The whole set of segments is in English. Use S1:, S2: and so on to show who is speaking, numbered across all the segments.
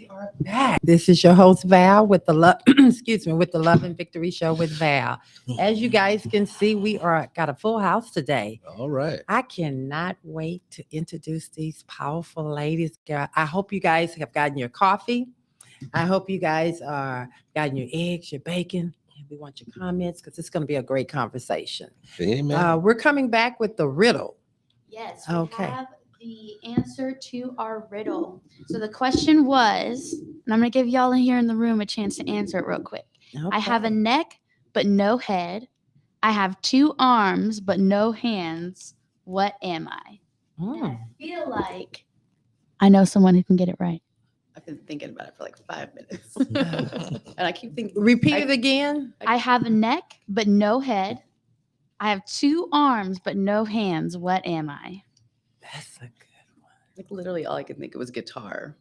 S1: We are back. This is your host Val with the love, excuse me, with the Love and Victory Show with Val. As you guys can see, we are got a full house today.
S2: All right.
S1: I cannot wait to introduce these powerful ladies. I hope you guys have gotten your coffee. I hope you guys are gotten your eggs, your bacon. And we want your comments because it's going to be a great conversation.
S2: Amen.
S1: We're coming back with the riddle.
S3: Yes, we
S1: Okay.
S3: have the answer to our riddle. So the question was, and I'm going to give y'all in here in the room a chance to answer it real quick. I have a neck, but no head. I have 2 arms, but no hands. What am I? And I feel like I know someone who can get it right.
S4: I've been thinking about it for like 5 minutes. And I keep thinking.
S1: Repeat it again.
S3: I have a neck, but no head. I have 2 arms, but no hands. What am I?
S1: That's a good
S4: Like literally all I could think of was guitar.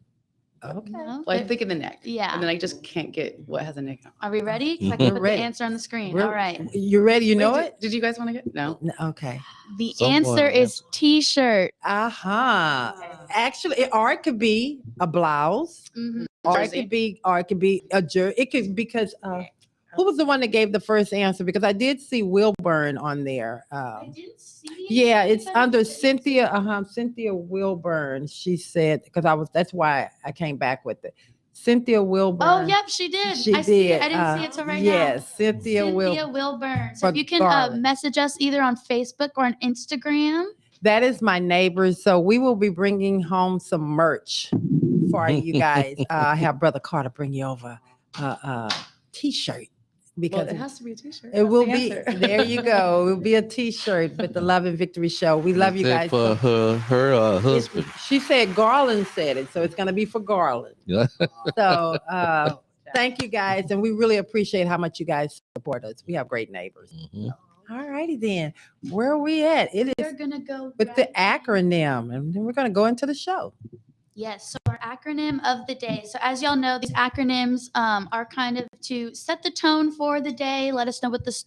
S1: one. Okay.
S3: No?
S4: Well, I think in the neck.
S3: Yeah.
S4: And then I just can't get what has a neck on.
S3: Are we ready? 'Cause I
S2: Mhm.
S3: can
S1: We're
S3: put
S1: ready.
S3: the answer on the screen.
S1: We're-
S3: All right.
S1: You ready? You know
S4: Wait,
S1: it?
S4: Did you guys want to get? No.
S1: Okay.
S3: The
S2: Someone
S3: answer is T-shirt.
S1: Actually, or it could be a blouse,
S3: Mhm.
S1: or
S4: Jersey.
S1: it could be a jersey. It could because who was the one that gave the first answer? Because I did see Wilburn on there.
S3: I didn't see it.
S1: Yeah, it's
S3: Anybody
S1: under
S3: say-
S1: Cynthia. Cynthia Wilburn. She said because that's why I came back with it. Cynthia Wilburn.
S3: Oh, yep, she did.
S1: She
S3: I see
S1: did.
S3: it. I didn't see it till right
S1: yes,
S3: now.
S1: Cynthia
S3: Cynthia
S1: Wilburn.
S3: Wilburn. So if
S1: for
S3: you can
S1: garland.
S3: message us either on Facebook or on Instagram.
S1: That is my neighbors. So we will be bringing home some merch for you guys. Have Brother Carter bring you over a t-shirt because
S4: Well, it has to be a t-shirt.
S1: it will be. There you go. It will be a t-shirt with the Love and Victory Show. We love you guys.
S2: For her husband.
S1: She said Garland said it, so it's going to be for Garland.
S2: Yeah.
S1: So thank you guys, and we really appreciate how much you guys support us. We have great neighbors.
S2: Mhm.
S1: All righty then. Where are we at? It
S3: We're
S1: is
S3: gonna go
S1: with the
S3: right
S1: acronym, and then we're going to go into the show.
S3: Yes, so our acronym of the day. So as y'all know, these acronyms are kind of to set the tone for the day, let us know what this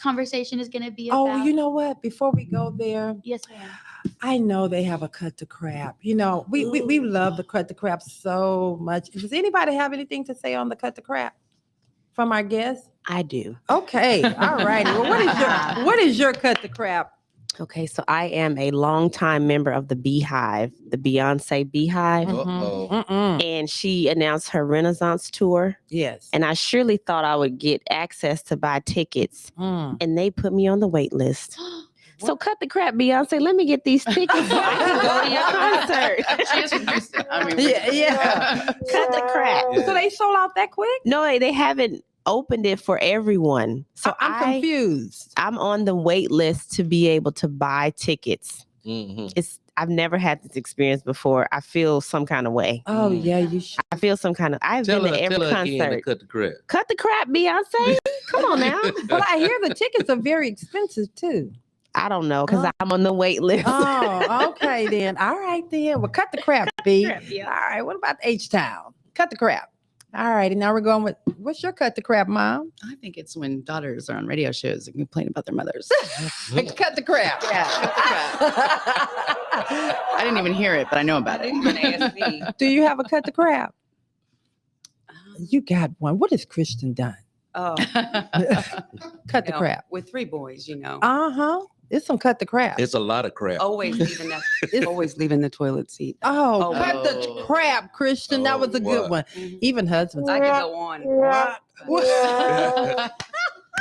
S3: conversation is going to be about.
S1: Oh, you know what? Before we go there,
S3: Yes, ma'am.
S1: I know they have a cut the crap. You know, we love the cut the crap so much. Does anybody have anything to say on the cut the crap from our guests?
S5: I do.
S1: Okay, all righty. Well, what is your cut the crap?
S5: Okay, so I am a longtime member of the Beehive, the Beyonce Beehive,
S2: Uh-oh.
S1: Mm-mm.
S5: and she announced her Renaissance tour.
S1: Yes.
S5: And I surely thought I would get access to buy tickets,
S1: Mm.
S5: and they put me on the wait list. So cut the crap, Beyonce. Let me get these tickets so I can go to your concert.
S4: She is from Houston. I mean,
S1: Yeah.
S5: Cut the crap.
S2: Yeah.
S1: So they sold out that quick?
S5: No, they haven't opened it for everyone. So
S1: I'm confused.
S5: I'm on the wait list to be able to buy tickets.
S2: Mhm.
S5: I've never had this experience before. I feel some kind of way.
S1: Oh yeah, you should.
S5: I feel some kind of. I've
S2: Tell
S5: been
S2: her,
S5: to every
S2: tell her again to
S5: concert.
S2: cut the crap.
S5: Cut the crap, Beyonce. Come on now.
S1: Well, I hear the tickets are very expensive too.
S5: I don't know because
S1: Oh.
S5: I'm on the wait list.
S1: Oh, okay then. All right then. Well, cut the crap, B.
S5: crap, yeah.
S1: All right. What about H-Town? Cut the crap. All righty. Now we're going with what's your cut the crap, Mom?
S4: I think it's when daughters are on radio shows and complain about their mothers.
S1: Cut the crap.
S4: Yeah, cut the crap. I didn't even hear it, but I know about it.
S1: Do you have a cut the crap? You got one. What has Christian done?
S6: Oh,
S1: Cut the
S6: no,
S1: crap.
S6: with 3 boys, you know,
S1: Uh-huh. It's some cut the crap.
S2: It's a lot of crap.
S6: always leaving that, always leaving the toilet seat.
S1: Oh,
S6: Oh.
S1: cut the crap, Christian. That was a good
S2: Oh,
S1: one.
S6: Mhm.
S1: Even husbands.
S6: I could go on.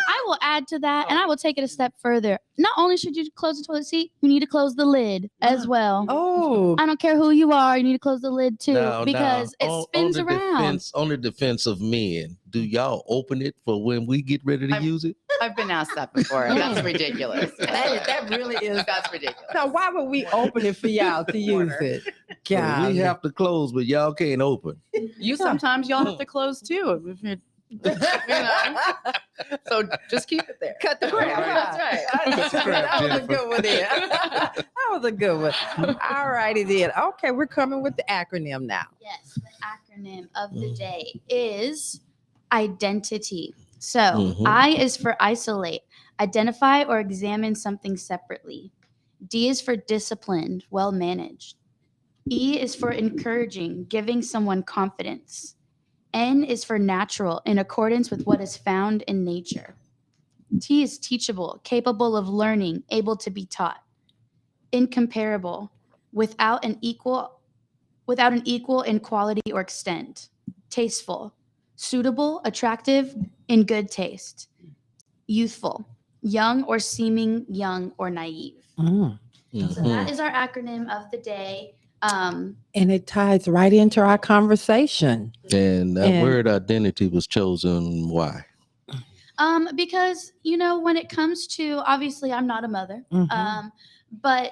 S3: I will add to that, and I will take it a step further. Not only should you close the toilet seat, you need to close the lid as well.
S1: Oh,
S3: I don't care who you are, you need to close the lid too
S2: Now,
S3: because it spins
S2: on the
S3: around.
S2: On the defense of men, do y'all open it for when we get ready to use it?
S4: I've been asked that before. and That's ridiculous.
S1: that really is.
S4: That's ridiculous.
S1: Now, why would we open it for y'all to use it?
S2: So
S1: God.
S2: we have to close, but y'all can't open.
S4: You sometimes y'all have to close too. If you're, so just keep it there.
S1: Cut the crap.
S2: All right.
S4: That's right.
S2: Cut the crap,
S1: That was a
S2: Jennifer.
S1: good one there. That was a good one. All righty then. Okay, we're coming with the acronym now.
S3: Yes, the acronym of the day is identity. So
S2: Mhm.
S3: I is for isolate, identify or examine something separately. D is for disciplined, well managed. E is for encouraging, giving someone confidence. N is for natural, in accordance with what is found in nature. T is teachable, capable of learning, able to be taught. Incomparable, without an equal in quality or extent. Tasteful, suitable, attractive, in good taste. Youthful, young or seeming young or naive.
S1: Mm.
S3: So that is our acronym of the day.
S1: And it ties right into our conversation.
S2: And that
S1: And-
S2: word identity was chosen. Why?
S3: Because when it comes to, obviously I'm not a mother,
S1: Mhm.
S3: but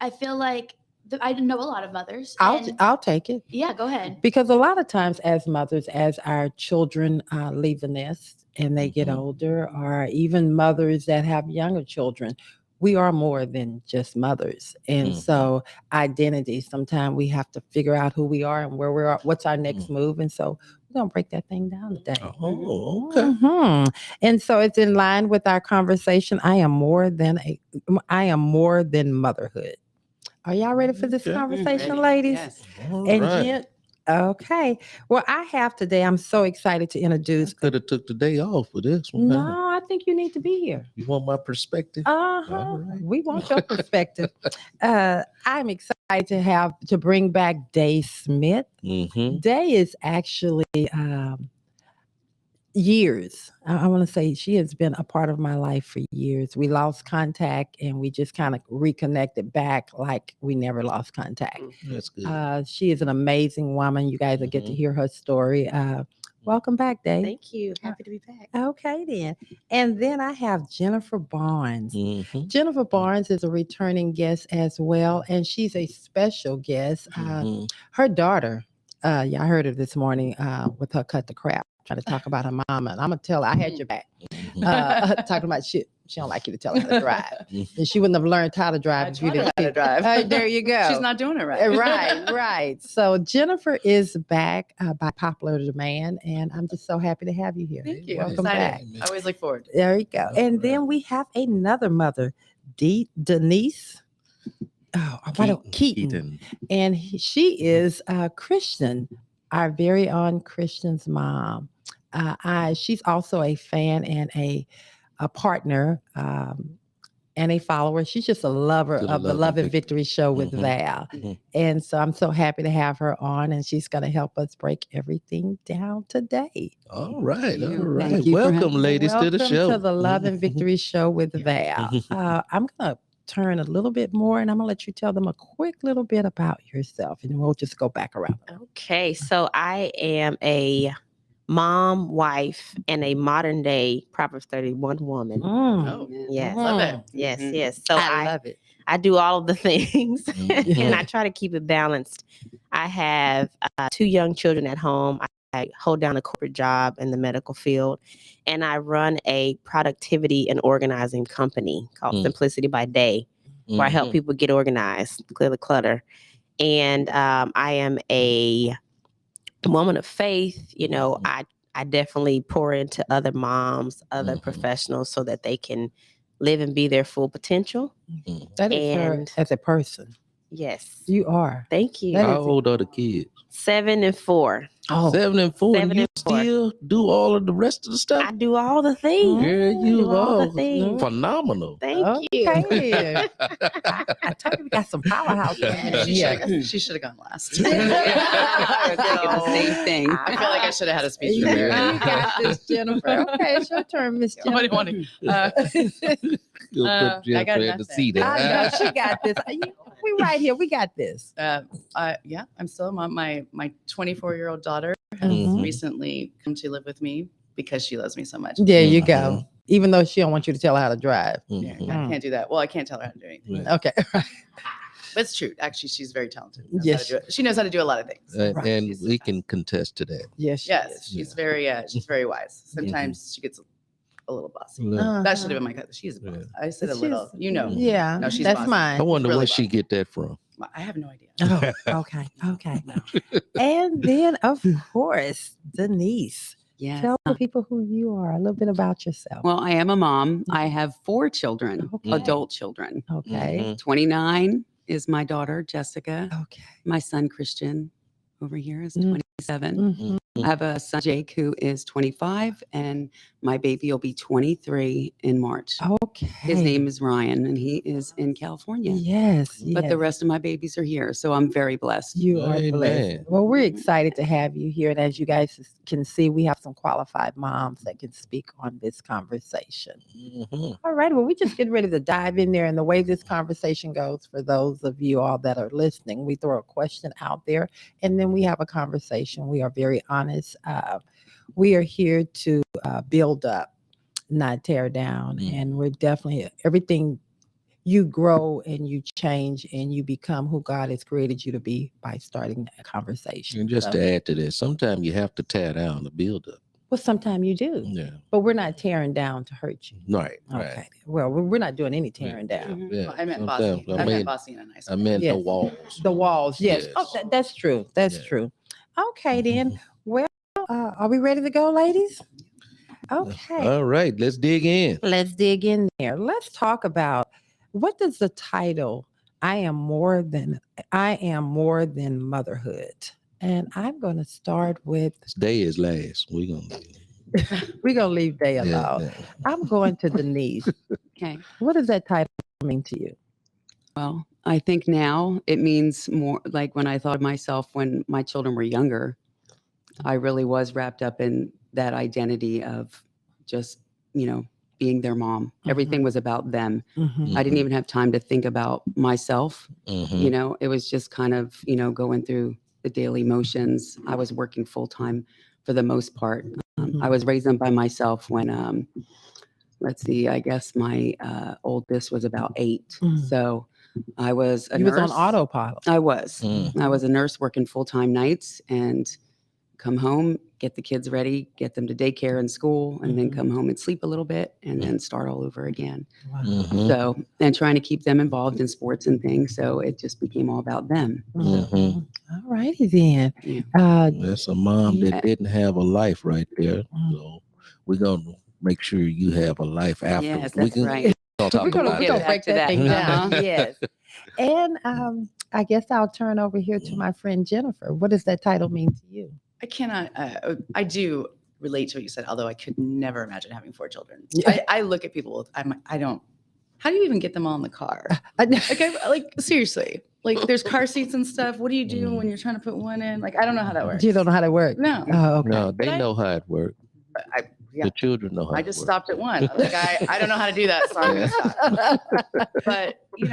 S3: I feel like I know a lot of mothers. and-
S1: I'll take it.
S3: yeah, go ahead.
S1: Because a lot of times as mothers, as our children leave the nest and they get
S2: Mhm.
S1: older, or even mothers that have younger children, we are more than just mothers. And
S2: Mhm.
S1: so identity, sometimes we have to figure out who we are and where we are, what's our next move. And so we're going to break that thing down today.
S2: Oh, okay.
S1: Mhm. And so it's in line with our conversation. I am more than motherhood. Are y'all ready for this
S2: Okay.
S1: conversation,
S6: Ready.
S1: ladies?
S6: Yes.
S2: All
S1: And
S2: right.
S1: Jen, okay. Well, I have today, I'm so excited to introduce.
S2: Could have took the day off for this one.
S1: No,
S2: huh?
S1: I think you need to be here.
S2: You want my perspective?
S1: Uh-huh.
S2: All right.
S1: We want your perspective. I'm excited to bring back Dai Smith.
S2: Mm-hmm.
S1: Day is actually years. I want to say she has been a part of my life for years. We lost contact and we just kind of reconnected back like we never lost contact.
S2: That's good.
S1: She is an amazing woman. You guys will get to
S2: Mhm.
S1: hear her story. Welcome back, Dave.
S5: Thank you. Happy to be back.
S1: Okay, then. And then I have Jennifer Barnes.
S2: Mhm.
S1: Jennifer Barnes is a returning guest as well, and she's a special guest.
S2: Mhm.
S1: Her daughter, y'all heard her this morning with her cut the crap, trying to talk about her mama. And I'm going to tell her, I had your back. Talking about shit. She don't like you to tell her how to drive. And she wouldn't have learned how to drive
S4: I
S1: if you
S4: taught her
S1: didn't.
S4: how to drive.
S1: There you go.
S4: She's not doing it right.
S1: Right. So Jennifer is back by popular demand, and I'm just so happy to have you here.
S4: Thank you.
S1: Welcome
S4: I'm
S1: back.
S4: excited. I always look forward.
S1: There you go.
S2: All
S1: And then
S2: right.
S1: we have another mother, Denise. Kearton. And she is Christian, our very own Christian's mom. She's also a fan and a partner and a follower. She's just a lover
S2: To the
S1: of the
S2: Love
S1: Love
S2: and
S1: and Victory show with
S2: Mhm.
S1: Val.
S2: Mhm.
S1: And so I'm so happy to have her on, and she's going to help us break everything down today.
S2: All right.
S6: you.
S2: All
S6: Thank
S2: right.
S6: you for
S2: Welcome,
S6: having me.
S2: ladies, to the
S1: Welcome
S2: show.
S1: to the Love and
S2: Mhm.
S1: Victory show with Val. I'm going to turn a little bit more, and I'm going to let you tell them a quick little bit about yourself, and we'll just go back around.
S5: Okay, so I am a mom, wife, and a modern day Proverbs 31 woman.
S4: Oh,
S5: Yes.
S4: love it.
S5: Yes,
S6: Mhm.
S5: yes. So
S1: I love it.
S5: I do all of the things
S2: Mhm.
S5: and I try to keep it balanced. I have 2 young children at home. I hold down a corporate job in the medical field, and I run a productivity and organizing company called
S2: Mm.
S5: Simplicity by Day, where I help
S2: Mhm.
S5: people get organized, clear the clutter. And I am a woman of faith. I definitely pour into other moms, other
S2: Mhm.
S5: professionals, so that they can live and be their full potential.
S1: That is her
S5: And-
S1: as a person.
S5: Yes.
S1: You are.
S5: Thank you.
S1: That
S2: How
S1: is-
S2: old are the kids?
S5: 7 and 4.
S1: Oh,
S2: 7 and 4.
S5: 7
S2: And you
S5: and 4.
S2: still do all of the rest of the stuff?
S5: I do all the things.
S2: Girl, you
S5: do all the
S2: are
S5: things.
S2: phenomenal.
S5: Thank you.
S1: okay. I told you we got some powerhouse women in
S4: She
S1: here.
S4: should have gone last.
S6: I was thinking the same thing.
S4: I feel like I should have had a speech.
S1: You
S4: earlier.
S1: got this, Jennifer. Okay, it's your turn, Miss
S4: Somebody
S1: Jennifer.
S4: want
S2: You'll
S4: I
S2: put Jennifer
S4: got
S2: in the
S4: nothing.
S2: seat.
S1: I know she got this. We right here. We got this.
S4: Yeah, I'm still a mom. My 24-year-old daughter has
S1: Mhm.
S4: recently come to live with me because she loves me so much.
S1: There you
S2: Mhm.
S1: go. Even though she don't want you to tell her how to drive.
S4: Yeah,
S2: Mhm.
S4: I can't do that. Well, I can't tell her how to do anything.
S2: Right.
S1: Okay.
S4: But it's true. Actually, she's very talented. Knows how
S1: Yes.
S4: to do it. She knows how to do a lot of things.
S2: And, and
S4: She's
S2: we can contest to that.
S1: Yes.
S4: Yes, she's very wise. Sometimes
S2: Mm-hmm.
S4: she gets a little bossy.
S1: Uh-huh.
S4: That should have been my cousin. She's a boss.
S2: Yeah.
S4: I said a
S1: She's-
S4: little. You know.
S1: Yeah.
S4: No, she's
S1: that's
S4: bossy.
S1: mine.
S2: I wonder
S4: really
S2: where she get that from.
S4: I have no idea.
S1: Oh, okay. Okay. And then, of course, Denise.
S6: Yes.
S1: Tell the people who you are, a little bit about yourself.
S6: Well, I am a mom. I have 4 children,
S1: Okay.
S6: adult children,
S1: Okay.
S2: Mhm.
S6: 29, is my daughter, Jessica.
S1: Okay.
S6: My son, Christian, over here is
S1: Mm.
S6: 27.
S1: Mhm.
S6: I have a son, Jake, who is 25, and my baby will be 23 in March.
S1: Okay.
S6: His name is Ryan, and he is in California.
S1: Yes.
S6: But the
S1: yes.
S6: rest of my babies are here, so I'm very blessed.
S1: You are blessed.
S2: Amen.
S1: Well, we're excited to have you here. And as you guys can see, we have some qualified moms that can speak on this conversation.
S2: Mhm.
S1: All right. Well, we just get ready to dive in there. And the way this conversation goes, for those of you all that are listening, we throw a question out there and then we have a conversation. We are very honest. We are here to build up, not tear down.
S2: Mm.
S1: And we're definitely everything. You grow and you change and you become who God has created you to be by starting a conversation.
S2: And just
S1: So,
S2: to add to that, sometimes you have to tear down to build up.
S1: well, sometimes you do,
S2: Yeah.
S1: but we're not tearing down to hurt you.
S2: Right.
S1: Okay.
S2: Right.
S1: Well, we're not doing any tearing down.
S6: Mhm.
S2: Yeah.
S4: Well, I meant
S2: Sometimes
S4: bossy.
S2: I
S4: I meant
S2: mean,
S4: bossy in a nice
S2: I
S4: way.
S2: meant the
S1: Yes.
S2: walls.
S1: The walls, yes. Oh,
S2: Yes.
S1: that's true. That's
S2: Yeah.
S1: true. Okay, then.
S2: Mhm.
S1: Well, are we ready to go, ladies? Okay.
S2: All right. Let's dig in.
S1: Let's dig in there. Let's talk about what does the title I am more than motherhood. And I'm going to start with
S2: This day is last. We're
S1: we're going to leave Day
S2: yeah,
S1: alone.
S2: yeah.
S1: I'm going to Denise.
S6: Okay.
S1: What does that title mean to you?
S6: Well, I think now it means more like when I thought of myself when my children were younger, I really was wrapped up in that identity of just, being their mom. Everything was about them.
S1: Mhm.
S6: I didn't even have time to think about myself.
S2: Mhm.
S6: It was just kind of, going through the daily motions. I was working full time for the most part. I was raised up by myself when, let's see, I guess my oldest was about 8.
S1: Mm.
S6: So I was a
S1: You
S6: nurse.
S1: was on autopilot.
S6: I was.
S2: Mm.
S6: I was a nurse working full-time nights and come home, get the kids ready, get them to daycare and school, and then
S1: Mhm.
S6: come home and sleep a little bit and then start all over again.
S1: Wow.
S2: Mhm.
S6: So, and trying to keep them involved in sports and things. So it just became all about them.
S2: Mhm.
S1: All righty then.
S6: Yeah.
S2: That's a mom
S6: Yeah.
S2: that didn't have a life right there.
S1: Mm.
S2: So we're gonna make sure you have a life after.
S6: Yes,
S2: we
S6: that's
S2: can
S6: right.
S2: gonna talk
S1: We're gonna,
S2: about
S1: we're
S6: get
S1: gonna
S2: that.
S6: back
S1: break
S6: to
S1: that
S6: that.
S1: thing down.
S6: Uh-huh.
S1: Yes. And I guess I'll turn over here to my friend Jennifer. What does that title mean to you?
S4: I cannot. I do relate to what you said, although I could never imagine having 4 children.
S1: Yeah.
S4: I look at people. I don't. How do you even get them all in the car? Like seriously. Like there's car seats and stuff. What do you do when you're trying to put one in? Like I don't know how that works.
S1: You don't know how that works?
S4: No.
S1: Oh, okay.
S2: No,
S4: But
S2: they
S4: I-
S2: know how it works.
S4: Yeah.
S2: The children know how
S4: I
S2: it
S4: just
S2: works.
S4: stopped at one. I was like, I don't know how to do that, so I'm gonna stop. But when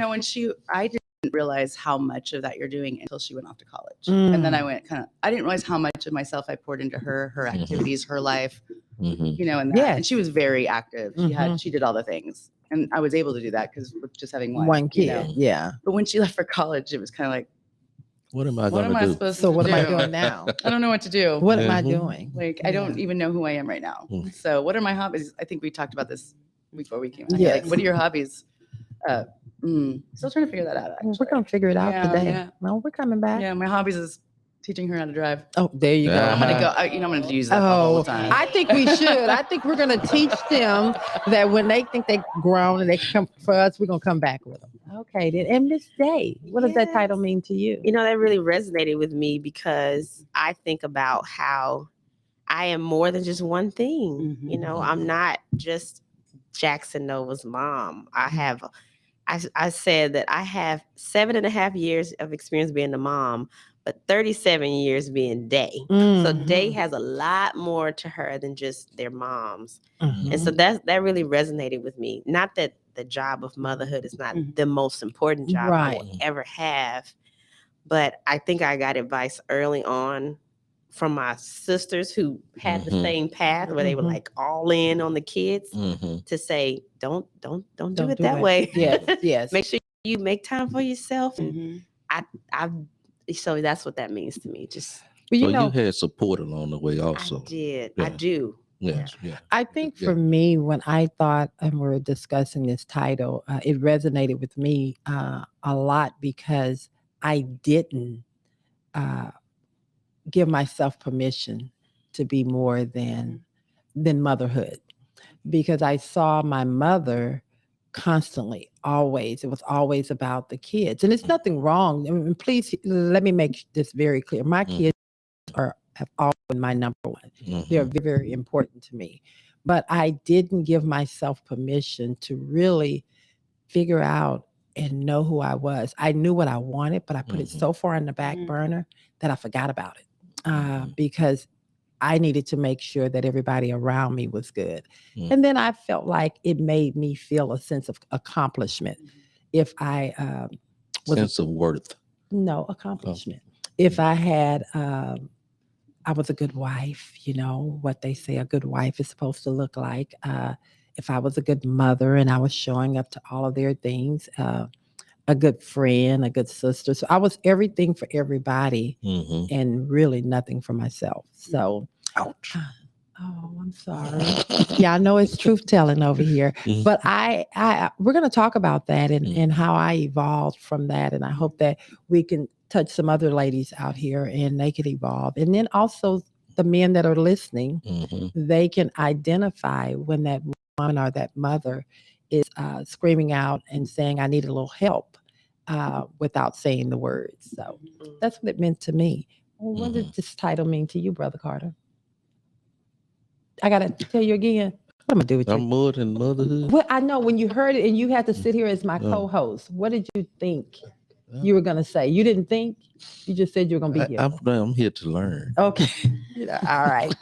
S4: I didn't realize how much of that you're doing until she went off to college, and then I went I didn't realize how much of myself I poured into her
S2: Mhm.
S4: activities, her life,
S2: Mhm.
S4: and that.
S1: Yes.
S4: And she was very active.
S1: Mhm.
S4: She did all the things, and I was able to do that because with just having one,
S1: One kid. Yeah.
S4: But when she left for college, it was kind of like,
S2: What am I
S4: what am
S2: gonna
S4: I
S2: do?
S4: supposed
S1: So
S4: to
S1: what
S4: do?
S1: am I doing now?
S4: I don't know what to do.
S1: What am I
S2: Mhm.
S1: doing?
S4: Like, I don't
S1: Yeah.
S4: even know who I am right now.
S2: Mm.
S4: So, what are my hobbies? I think we talked about this before we came. Out.
S1: Yes.
S4: Like, what are your hobbies? Still trying to figure that out.
S1: We're
S4: Actually.
S1: gonna figure it out
S4: Yeah,
S1: today.
S6: yeah.
S1: No, we're coming back.
S4: Yeah, my hobbies is teaching her how to drive.
S1: Oh, there you go.
S2: Yeah.
S4: I'm gonna go.
S1: Uh-huh.
S4: I'm gonna use that the whole
S1: Oh,
S4: time.
S1: I think we should. I think we're gonna teach them that when they think they're grown and they come for us, we're gonna come back with them. Okay, then. And Miss Day, what does that title mean to you?
S5: That really resonated with me because I think about how I am more than just one thing.
S6: Mhm.
S5: I'm not just Jackson Nova's mom. I said that I have 7.5 years of experience being a mom, but 37 years being Day. So
S1: Mhm.
S5: Day has a lot more to her than just their moms.
S1: Mhm.
S5: And so that really resonated with me. Not that the job of motherhood is not
S6: Mhm.
S5: the most important job I will
S2: Right.
S5: ever have, but I think I got advice early on from my sisters who had the
S2: Mhm.
S5: same path where they were
S1: Mhm.
S5: like all in on the kids
S2: Mhm.
S5: to say, don't do
S1: Don't
S5: it
S1: do
S5: that
S1: that.
S5: way.
S1: Yes, yes.
S5: Make sure you make time for yourself. And
S6: Mhm.
S5: so that's what that means to me. Just
S1: Well,
S2: So
S1: you know,
S2: you had support along the way also.
S5: I did.
S2: Yeah.
S5: I do.
S2: Yes. Yeah.
S1: I think
S2: Yeah.
S1: for me, when I thought and we were discussing this title, it resonated with me a lot because I didn't give myself permission to be more than motherhood, because I saw my mother constantly, always. It was always about the kids. And it's nothing wrong. I mean, please let me make this very clear. My kids have always been my number one. They're very, very important to me. But I didn't give myself permission to really figure out and know who I was. I knew what I wanted, but I put it so far in the back burner that I forgot about it because I needed to make sure that everybody around me was good. And then I felt like it made me feel a sense of accomplishment. If I was
S2: Sense of worth.
S1: No, accomplishment. If I had I was a good wife, you know, what they say a good wife is supposed to look like. If I was a good mother and I was showing up to all of their things, a good friend, a good sister. So I was everything for everybody and really nothing for myself. So,
S2: ouch.
S1: Oh, I'm sorry. Yeah, I know it's truth telling over here, but we're going to talk about that and how I evolved from that. And I hope that we can touch some other ladies out here and they can evolve. And then also the men that are listening, they can identify when that woman or that mother is screaming out and saying, I need a little help without saying the words. So that's what it meant to me. Well, what does this title mean to you, Brother Carter? I got to tell you again. What am I going to do with
S2: I'm
S1: you?
S2: more than motherhood.
S1: Well, I know when you heard it and you had to sit here as my co-host, what did you think you were going to say? You didn't think? You just said you were going to be here.
S2: I'm here to learn.
S1: Okay. All right.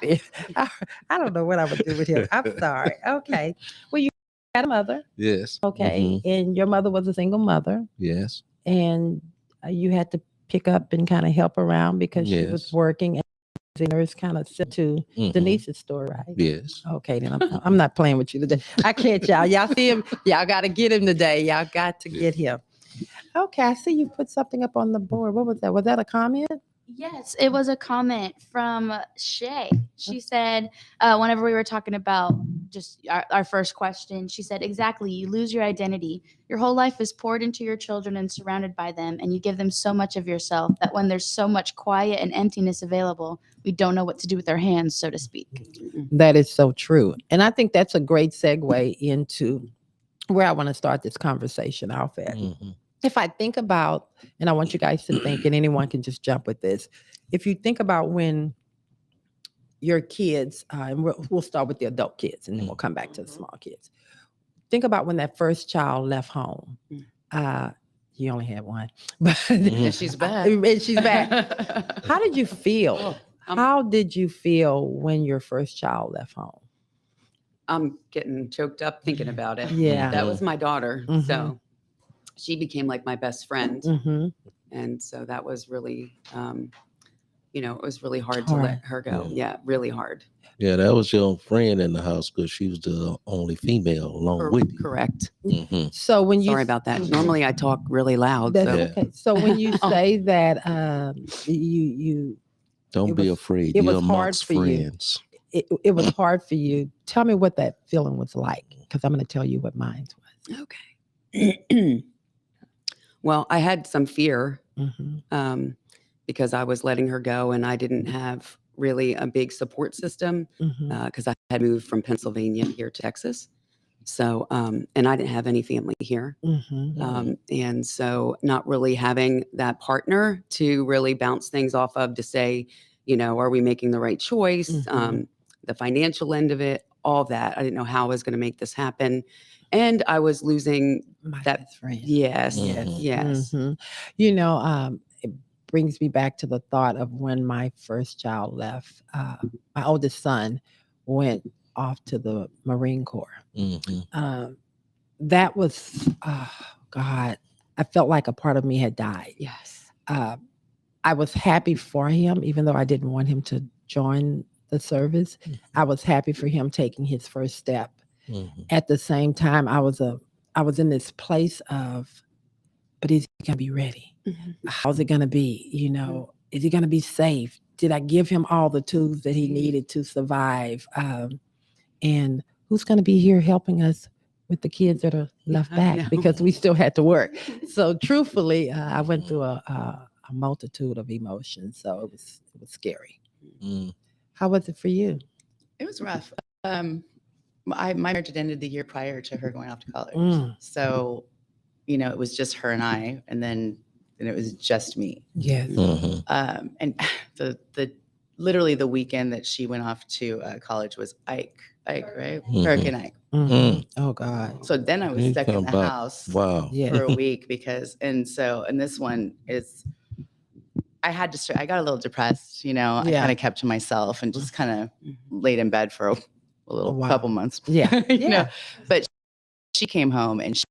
S1: I don't know what I would do with him. I'm sorry. Okay. Well, you had a mother.
S2: Yes.
S1: Okay. And your mother was a single mother.
S2: Yes.
S1: And you had to pick up and kind of help around because she was working. And it's kind of similar to Denise's story, right?
S2: Yes.
S1: Okay, then I'm not playing with you today. I can't, y'all. Y'all see him? Y'all got to get him today. Y'all got to get him. Okay, I see you put something up on the board. What was that? Was that a comment?
S3: Yes, it was a comment from Shay. She said, whenever we were talking about just our first question, she said, exactly, you lose your identity. Your whole life is poured into your children and surrounded by them, and you give them so much of yourself that when there's so much quiet and emptiness available, we don't know what to do with our hands, so to speak.
S1: That is so true. And I think that's a great segue into where I want to start this conversation off at. If I think about, and I want you guys to think, and anyone can just jump with this. If you think about when your kids, and we'll start with the adult kids, and then we'll come back to the small kids. Think about when that first child left home. You only had one, but
S6: And she's back.
S1: And she's back. How did you feel? How did you feel when your first child left home?
S6: I'm getting choked up thinking about it.
S1: Yeah.
S6: That was my daughter. So she became like my best friend. And so that was really, it was really hard to let her go. Yeah, really hard.
S2: Yeah, that was your friend in the house because she was the only female along with you.
S6: Correct.
S1: So when you
S6: Sorry about that. Normally I talk really loud.
S1: That's
S6: So
S1: okay. So when you say that you
S2: Don't be afraid.
S1: it
S2: You're
S1: was hard
S2: amongst
S1: for you.
S2: friends.
S1: It was hard for you. Tell me what that feeling was like, because I'm going to tell you what mine was.
S6: Okay. Well, I had some fear because I was letting her go and I didn't have really a big support system because I had moved from Pennsylvania here to Texas. So, and I didn't have any family here. And so not really having that partner to really bounce things off of to say, are we making the right choice? The financial end of it, all that. I didn't know how I was going to make this happen. And I was losing
S1: My
S6: that
S1: best friend.
S6: Yes. Yes.
S1: It brings me back to the thought of when my first child left. My oldest son went off to the Marine Corps. That was, God, I felt like a part of me had died.
S6: Yes.
S1: I was happy for him, even though I didn't want him to join the service. I was happy for him taking his first step. At the same time, I was in this place of, but is he gonna be ready? How's it gonna be? Is he gonna be safe? Did I give him all the tools that he needed to survive? And who's gonna be here helping us with the kids that are left back? Because we still had to work. So truthfully, I went through a multitude of emotions. So it was scary. How was it for you?
S4: It was rough. my marriage had ended the year prior to her going off to college.
S1: Mm.
S4: So, it was just her and I, and then it was just me.
S1: Yes.
S4: And the literally the weekend that she went off to college was Ike, right? Hurricane Ike.
S1: Oh God.
S4: So then I was
S2: You
S4: stuck in
S2: come
S4: the
S2: back.
S4: house
S2: Wow.
S1: Yeah.
S4: for a week and this one is, I got a little depressed, I
S1: Yeah.
S4: kind of kept to myself and just kind of laid in bed for a little
S1: Wow.
S4: couple months.
S1: Yeah.
S4: But she came home and she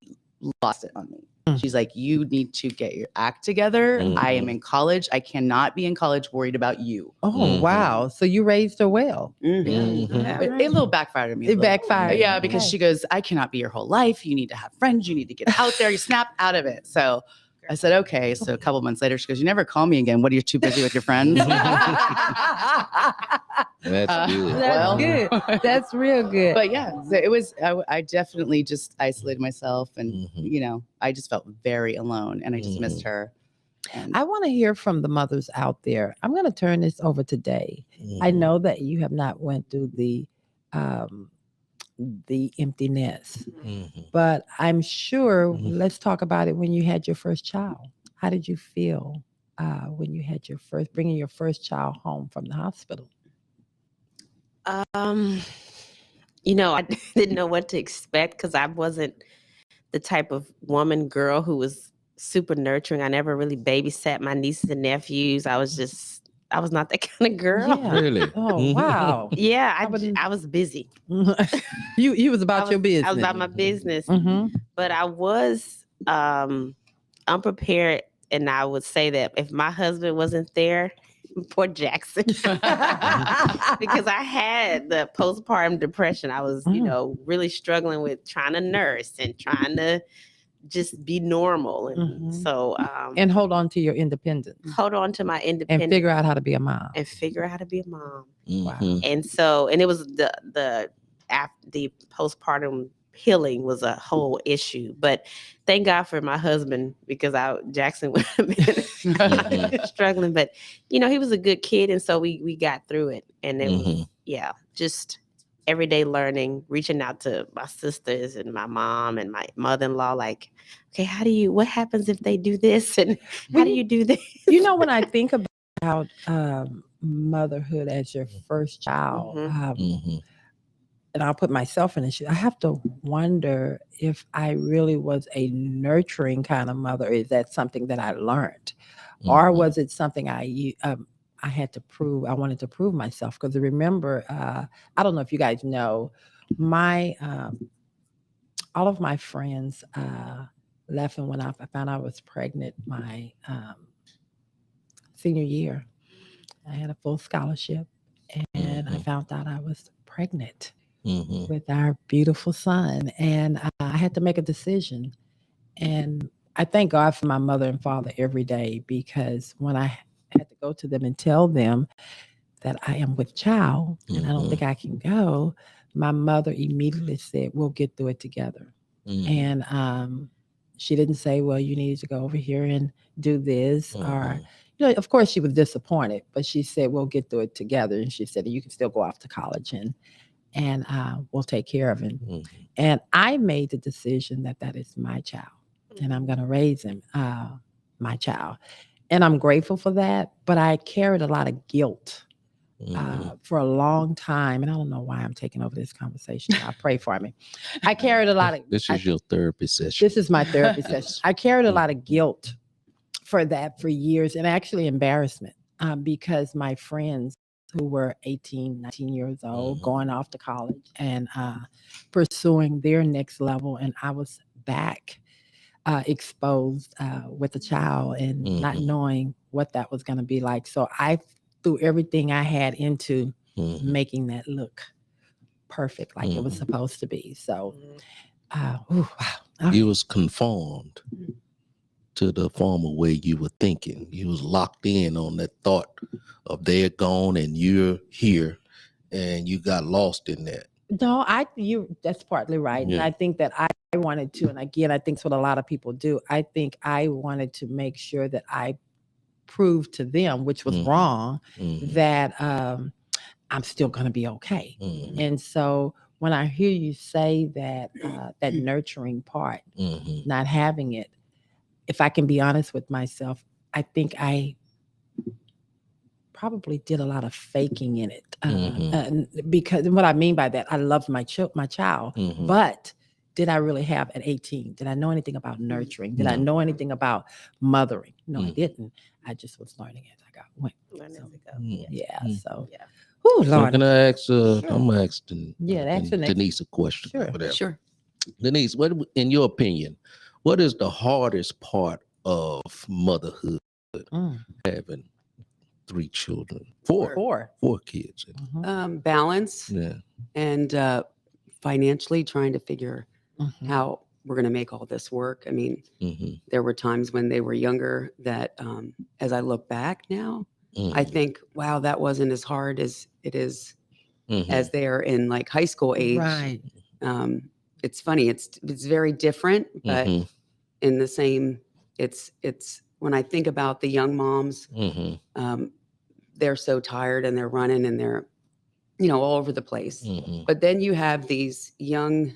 S4: lost it on me. She's like, you need to get your act together. I am in college. I cannot be in college worried about you.
S1: Oh wow. So you raised her well.
S4: But it a little backfired on me. a
S1: It
S4: little.
S1: backfired.
S4: Yeah, because
S1: Okay.
S4: she goes, I cannot be your whole life. You need to have friends. You need to get out there. You snap out of it. So I said, okay. So a couple months later, she goes, you never call me again. What, are you too busy with your friends?
S2: That's good.
S1: That's good. That's real good.
S4: But yeah, so it was, I definitely just isolated myself and, I just felt very alone and I just missed her. And
S1: I want to hear from the mothers out there. I'm going to turn this over to Dai. I know that you have not went through the emptiness, but I'm sure. Let's talk about it. When you had your first child, how did you feel when you had bringing your first child home from the hospital?
S5: I didn't know what to expect because I wasn't the type of girl who was super nurturing. I never really babysat my nieces and nephews. I was not that kind of girl.
S1: Yeah.
S2: Really?
S1: Oh wow.
S5: Yeah,
S1: I
S5: I was busy.
S1: You was about your business.
S5: I was about my business.
S1: Mhm.
S5: But I was unprepared, and I would say that if my husband wasn't there, poor Jackson, because I had the postpartum depression. I was, really struggling with trying to nurse and trying to just be normal, and so
S1: and hold on to your independence.
S5: hold on to my independence
S1: And figure out how to be a mom.
S5: Wow. And so, and it was the postpartum healing was a whole issue, but thank God for my husband, because Jackson would have been struggling, but he was a good kid. And so we got through it, and it was, just everyday learning, reaching out to my sisters and my mom and my mother-in-law, like, okay, what happens if they do this? And how do you do this?
S1: When I think about motherhood as your first child, and I'll put myself in this, I have to wonder if I really was a nurturing kind of mother. Is that something that I learned? Or was it something I had to prove? I wanted to prove myself, because remember, I don't know if you guys know, my all of my friends left, and when I found I was pregnant my senior year, I had a full scholarship, and I found out I was pregnant with our beautiful son, and I had to make a decision. And I thank God for my mother and father every day, because when I had to go to them and tell them that I am with child and I don't think I can go, my mother immediately said, we'll get through it together. And she didn't say, well, you need to go over here and do this, or, of course she was disappointed, but she said, we'll get through it together. And she said, you can still go off to college and we'll take care of him. And I made the decision that is my child, and I'm going to raise him, my child. And I'm grateful for that, but I carried a lot of guilt for a long time. And I don't know why I'm taking over this conversation. I pray for me. I carried a lot of...
S2: This is your therapy session.
S1: This is my therapy session. I carried a lot of guilt for that for years, and actually embarrassment, because my friends who were 18, 19 years old, going off to college and pursuing their next level, and I was back exposed with a child and not knowing what that was going to be like. So I threw everything I had into making that look perfect, like it was supposed to be. So, wow.
S2: You was conformed to the former way you were thinking. You was locked in on that thought of they're gone and you're here, and you got lost in that.
S1: No, that's partly right.
S2: Yeah.
S1: And I think that I wanted to, and again, I think it's what a lot of people do. I think I wanted to make sure that I proved to them, which was wrong, that I'm still going to be okay. And so when I hear you say that that nurturing part,
S2: Mhm.
S1: not having it, if I can be honest with myself, I think I probably did a lot of faking in it. Because what I mean by that, I love my child,
S2: Mhm.
S1: but did I really have at 18? Did I know anything about nurturing? Did I
S2: No.
S1: know anything about mothering? No, I
S2: Mm.
S1: didn't. I just was learning as I went.
S5: Learn as
S1: So,
S5: we go.
S2: Mm.
S1: yeah.
S2: Mm.
S1: So,
S5: Yeah.
S1: whew,
S2: So
S1: Lord.
S2: can I ask?
S1: Sure.
S2: I'm gonna ask
S1: Ask the next.
S2: Denise a question.
S1: Sure.
S2: Whatever.
S6: Sure.
S2: Denise, what, in your opinion, what is the hardest part of motherhood?
S1: Mm.
S2: Having 3 children, 4 kids.
S1: Mhm.
S6: Balance
S2: Yeah.
S6: and financially trying to figure
S1: Mhm.
S6: how we're going to make all this work. I mean,
S2: Mm-hmm.
S6: there were times when they were younger that, as I look back now, I think, wow, that wasn't as hard as it is as they're in like high school age.
S1: Right.
S6: It's funny. It's very different, but
S2: Mm-hmm.
S6: in the same, it's when I think about the young moms,
S2: Mm-hmm.
S6: they're so tired and they're running and they're, all over the place.
S2: Mm-hmm.
S6: But then you have these young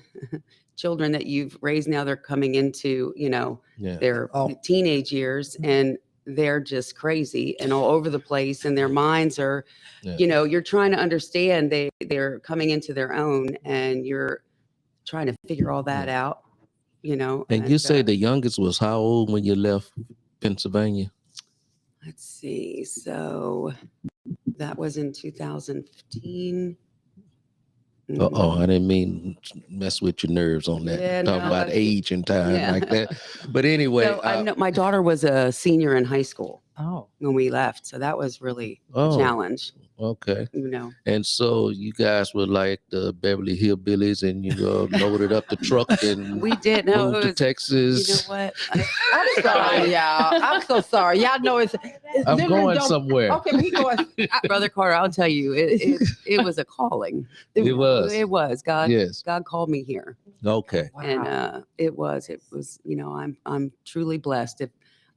S6: children that you've raised. Now they're coming into,
S2: Yeah.
S6: their teenage years, and they're just crazy and all over the place. And their minds are,
S2: Yeah.
S6: you're trying to understand they're coming into their own, and you're trying to figure all that out,
S2: And you say the youngest was how old when you left Pennsylvania?
S6: let's see. So that was in 2015.
S2: Oh, I didn't mean to mess with your nerves on that.
S6: Yeah,
S2: Talking
S6: no,
S2: about age and time
S6: yeah.
S2: like that. But anyway,
S6: So I know my daughter was a senior in high school
S1: Oh.
S6: when we left. So that was really a
S2: Oh.
S6: challenge,
S2: okay.
S6: And
S2: so you guys were like the Beverly Hillbillies, and you loaded up the truck and
S6: we did. No,
S2: moved
S6: it
S2: to
S6: was,
S2: Texas.
S6: what?
S1: I'm sorry, y'all. I'm so sorry. Y'all know it's
S2: I'm
S1: literally
S2: going
S1: don't-
S2: somewhere.
S1: Okay, we going.
S6: Brother Carter, I'll tell you, it was a calling.
S2: It was.
S6: It was. God
S2: Yes.
S6: God called me here.
S2: Okay.
S1: Wow.
S6: And it was, I'm truly blessed. If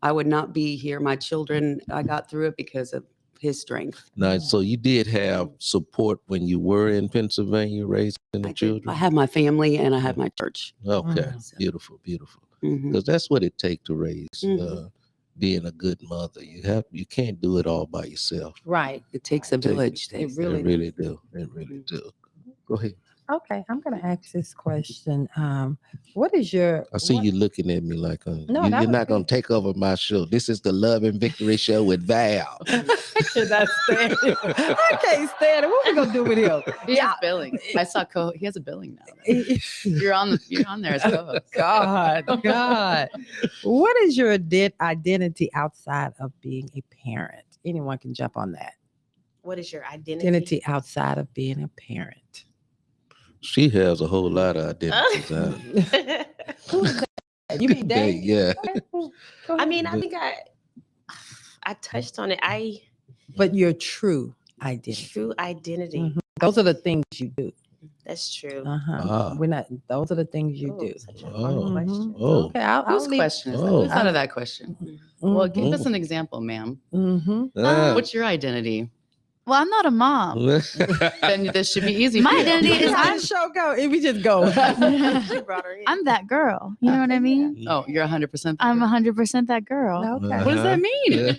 S6: I would not be here, my children, I got through it because of his strength.
S2: Now, so you did have support when you were in Pennsylvania raising the
S6: I
S2: children?
S6: have my family and I have my church.
S2: Okay.
S1: Mm.
S2: Beautiful, beautiful.
S6: Mhm.
S2: Because that's what it takes to raise
S6: Mhm.
S2: being a good mother. You can't do it all by yourself.
S1: Right.
S6: It takes a village.
S1: It
S2: They
S1: really
S2: really do. They really do. Go ahead.
S1: Okay, I'm going to ask this question. What is your?
S2: I see you looking at me like
S1: No,
S2: you're
S1: that was
S2: not going
S1: good.
S2: to take over my show. This is the Love and Victory Show with Val.
S1: That's stand it. I can't stand it. What we gonna do with him?
S4: He has billing. I saw he has a billing now. You're on there as co-host.
S1: God. What is your identity outside of being a parent? Anyone can jump on that.
S5: What is your identity?
S1: Identity outside of being a parent.
S2: She has a whole lot of identities.
S1: Who's that? You mean Dave?
S2: Yeah.
S1: Okay, go
S5: I
S1: ahead.
S5: mean, I think I touched on it.
S1: But your true identity.
S5: True identity.
S1: Mhm. Those are the things you do.
S5: That's true.
S2: Ah.
S1: We're not. Those are the things you
S5: Oh,
S1: do.
S5: such a
S2: Oh.
S5: hard question.
S2: Oh.
S1: Okay, I'll
S4: Whose
S1: leave.
S4: question is that?
S2: Oh.
S4: Who thought of that question? Well, give us an example, ma'am.
S2: Ah.
S4: What's your identity?
S3: Well, I'm not a mom.
S4: Then this should be easy.
S3: My
S4: for you.
S3: identity is
S1: How the show go? If we just go.
S5: She brought her in.
S3: I'm that girl. You know what I mean?
S4: Oh, you're 100%.
S3: I'm 100% that girl.
S1: Okay.
S4: What does that mean?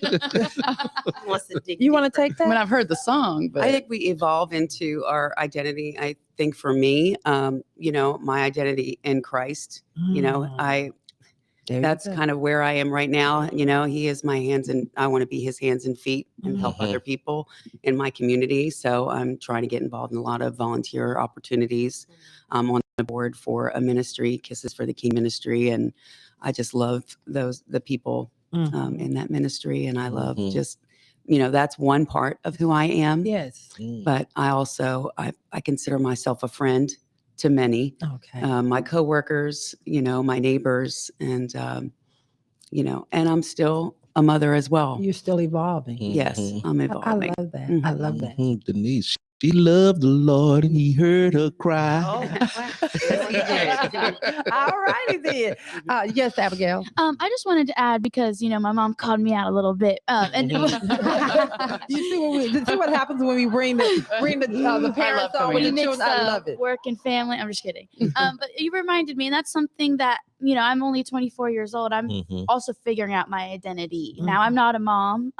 S5: He wants to dig
S1: You want to
S5: deeper.
S1: take
S4: I mean,
S1: that?
S4: I've heard the song, but
S6: I think we evolve into our identity. I think for me, my identity in Christ, that's kind of where I am right now. He is my hands, and I want to be his hands and feet and help
S2: Mhm.
S6: other people in my community. So I'm trying to get involved in a lot of volunteer opportunities. I'm on the board for a ministry, Kisses for the King ministry. And I just love the people in that ministry. And I love
S2: Mhm.
S6: just, that's one part of who I am.
S1: Yes.
S6: But I also, I consider myself a friend to many.
S1: Okay.
S6: My coworkers, my neighbors, and and I'm still a mother as well.
S1: You're still evolving.
S6: Yes,
S2: Mhm.
S6: I'm
S1: I
S6: evolving.
S1: love that. I
S6: Mhm.
S1: love that.
S2: Mhm. Denise, She loved the Lord and he heard her cry.
S5: Oh,
S1: All righty then. Yes, Abigail.
S3: I just wanted to add because my mom called me out a little bit, and
S1: You see what happens when we bring the parents on
S4: coming
S1: with
S3: we
S1: the
S3: mix
S1: children. I love it.
S3: work and family. I'm just kidding. But you reminded me, and that's something that I'm only 24 years old. I'm
S2: Mhm.
S3: also figuring out my identity. Now I'm not a mom,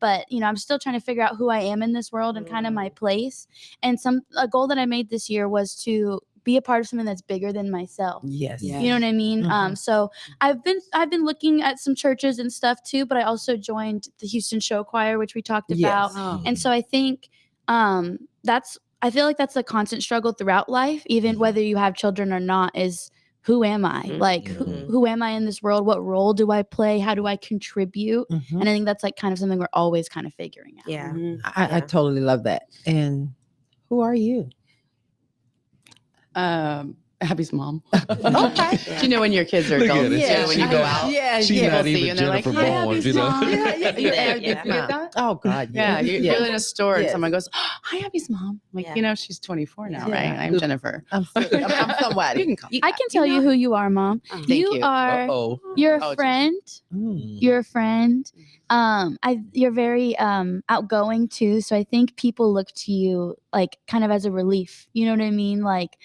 S3: but I'm still trying to figure out who I am in this world and kind of my place. And a goal that I made this year was to be a part of something that's bigger than myself.
S1: Yes.
S6: Yeah.
S3: You know what I mean?
S1: Mhm.
S3: So I've been looking at some churches and stuff too, but I also joined the Houston Show Choir, which we talked about.
S6: Oh.
S3: And so I think I feel like that's a constant struggle throughout life, even whether you have children or not, is who am I? Like who am I in this world? What role do I play? How do I contribute?
S1: Mhm.
S3: And I think that's like kind of something we're always kind of figuring out.
S5: yeah.
S6: Mhm.
S1: I totally love that. And who are you?
S4: Abby's mom.
S1: Okay.
S4: Do you know when your kids are
S2: Look at
S4: adults?
S2: it.
S4: Yeah, when you go out.
S1: Yeah,
S2: She's
S1: yeah.
S2: not
S4: People see you
S2: even
S4: and they're like,
S2: Jennifer
S4: "Hi,
S2: Barnes,
S4: Abby's
S2: you know.
S4: mom."
S1: Yeah,
S3: You
S1: yeah.
S3: get that?
S1: Oh God.
S4: Yeah, you're in a store and
S1: Yes.
S4: someone goes, "Hi, Abby's mom." Like,
S5: Yeah.
S4: she's 24 now,
S1: Yeah.
S4: right? I'm Jennifer.
S1: I'm somebody.
S4: You can call.
S3: I can tell you who you are, Mom.
S4: Thank
S3: you
S4: you.
S3: are
S2: Uh-oh.
S3: you're
S4: Oh,
S3: a
S4: it's-
S3: friend.
S1: Mm.
S3: You're a friend. You're very outgoing too. So I think people look to you like kind of as a relief. You know what I mean? Like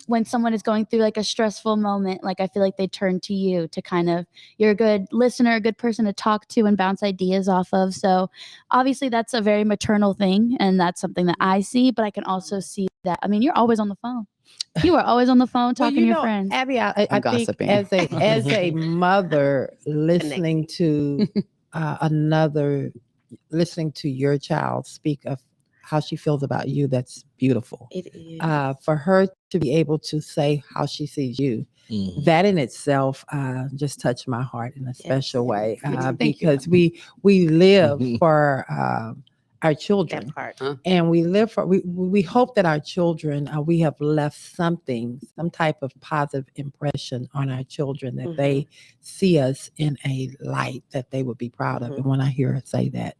S3: when someone is going through like a stressful moment, like I feel like they turn to you to kind of, you're a good listener, a good person to talk to and bounce ideas off of. So obviously that's a very maternal thing, and that's something that I see, but I can also see that, I mean, you're always on the phone. You are always on the phone talking to your friends.
S1: Abby, I
S4: I'm
S1: think
S4: gossiping.
S1: as a mother listening to listening to your child speak of how she feels about you, that's beautiful.
S5: It is.
S1: For her to be able to say how she sees you,
S2: Mhm.
S1: that in itself just touched my heart in a special way,
S4: Thank you.
S1: because we live for our children.
S5: That part.
S1: And we live for, we hope that our children, we have left some type of positive impression on our children, that they see us in a light that they would be proud of. And when I hear her say that,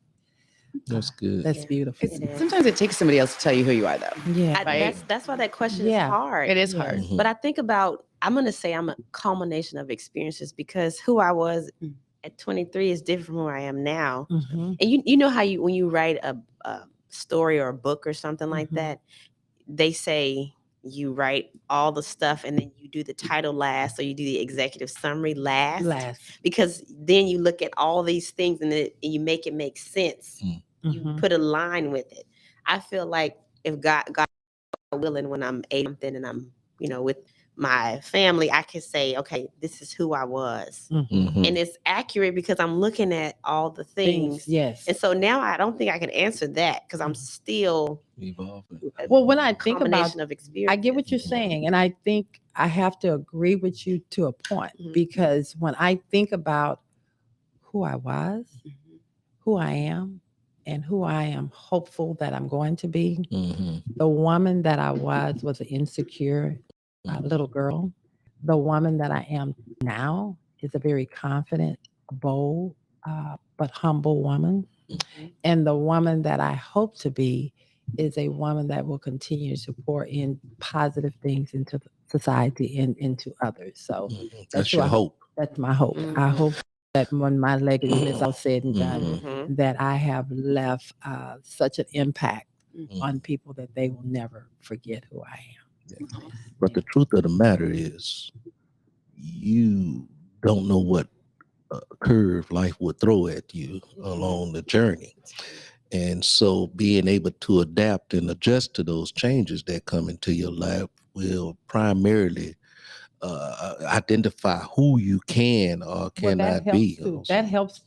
S2: That's good.
S1: that's
S5: Yeah.
S1: beautiful.
S5: It is.
S4: Sometimes it takes somebody else to tell you who you are, though.
S1: Yeah.
S4: Right.
S5: That's why that question
S1: Yeah.
S5: is hard.
S4: It is hard.
S2: Mhm.
S5: But I think about, I'm going to say I'm a culmination of experiences, because who I was at 23 is different from who I am now.
S1: Mhm.
S5: And you know how when you write a story or a book or something like
S1: Mhm.
S5: that, they say you write all the stuff and then you do the title last, or you do the executive summary last, because then you look at all these things and you make it make sense. You
S1: Mhm.
S5: put a line with it. I feel like if God willing, when I'm 8 and I'm, with my family, I can say, okay, this is who I was.
S2: Mhm.
S5: And it's accurate because I'm looking at all the things.
S1: Yes.
S5: And so now I don't think I can answer that, because I'm still
S2: Evolving.
S1: Well, when I think about,
S5: combination of experience.
S1: I get what you're saying, and I think I have to agree with you to a point, because when I think about who I was, who I am, and who I am hopeful that I'm going to be,
S2: Mhm.
S1: the woman that I was an insecure little girl. The woman that I am now is a very confident, bold, but humble woman. And the woman that I hope to be is a woman that will continue to pour in positive things into society and into others. So
S2: Mhm.
S1: that's
S2: That's your hope.
S1: That's my hope. I hope that when my legacy is all said and done, that I have left such an impact on people that they will never forget who I am.
S2: But the truth of the matter is, you don't know what curve life would throw at you along the journey. And so being able to adapt and adjust to those changes that come into your life will primarily identify who you can or cannot be.
S1: That helps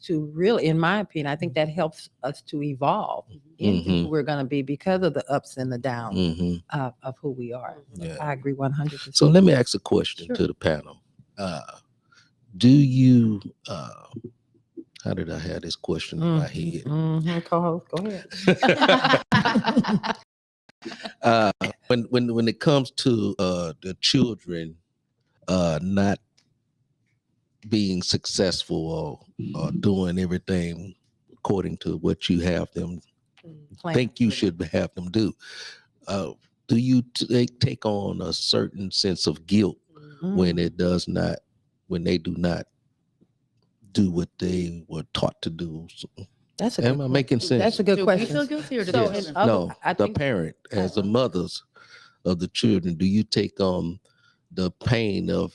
S1: to really, in my opinion, I think that helps us to evolve into who we're going to be because of the ups and the downs of who we are.
S2: Yeah.
S1: I agree 100%.
S2: So let me ask a question to the panel. Do you, how did I have this question in my head?
S1: Co-host, go ahead.
S2: When it comes to the children not being successful or doing everything according to what you have them think you should have them do. Do you take on a certain sense of guilt when it does not, when they do not do what they were taught to do?
S1: That's a good
S2: Am I making sense?
S1: That's a good
S4: Do
S1: question.
S4: we feel guilty or do
S1: So
S4: the
S1: in
S4: children?
S1: other-
S2: No,
S1: I
S2: the
S1: think-
S2: parent, as the mothers of the children, do you take on the pain of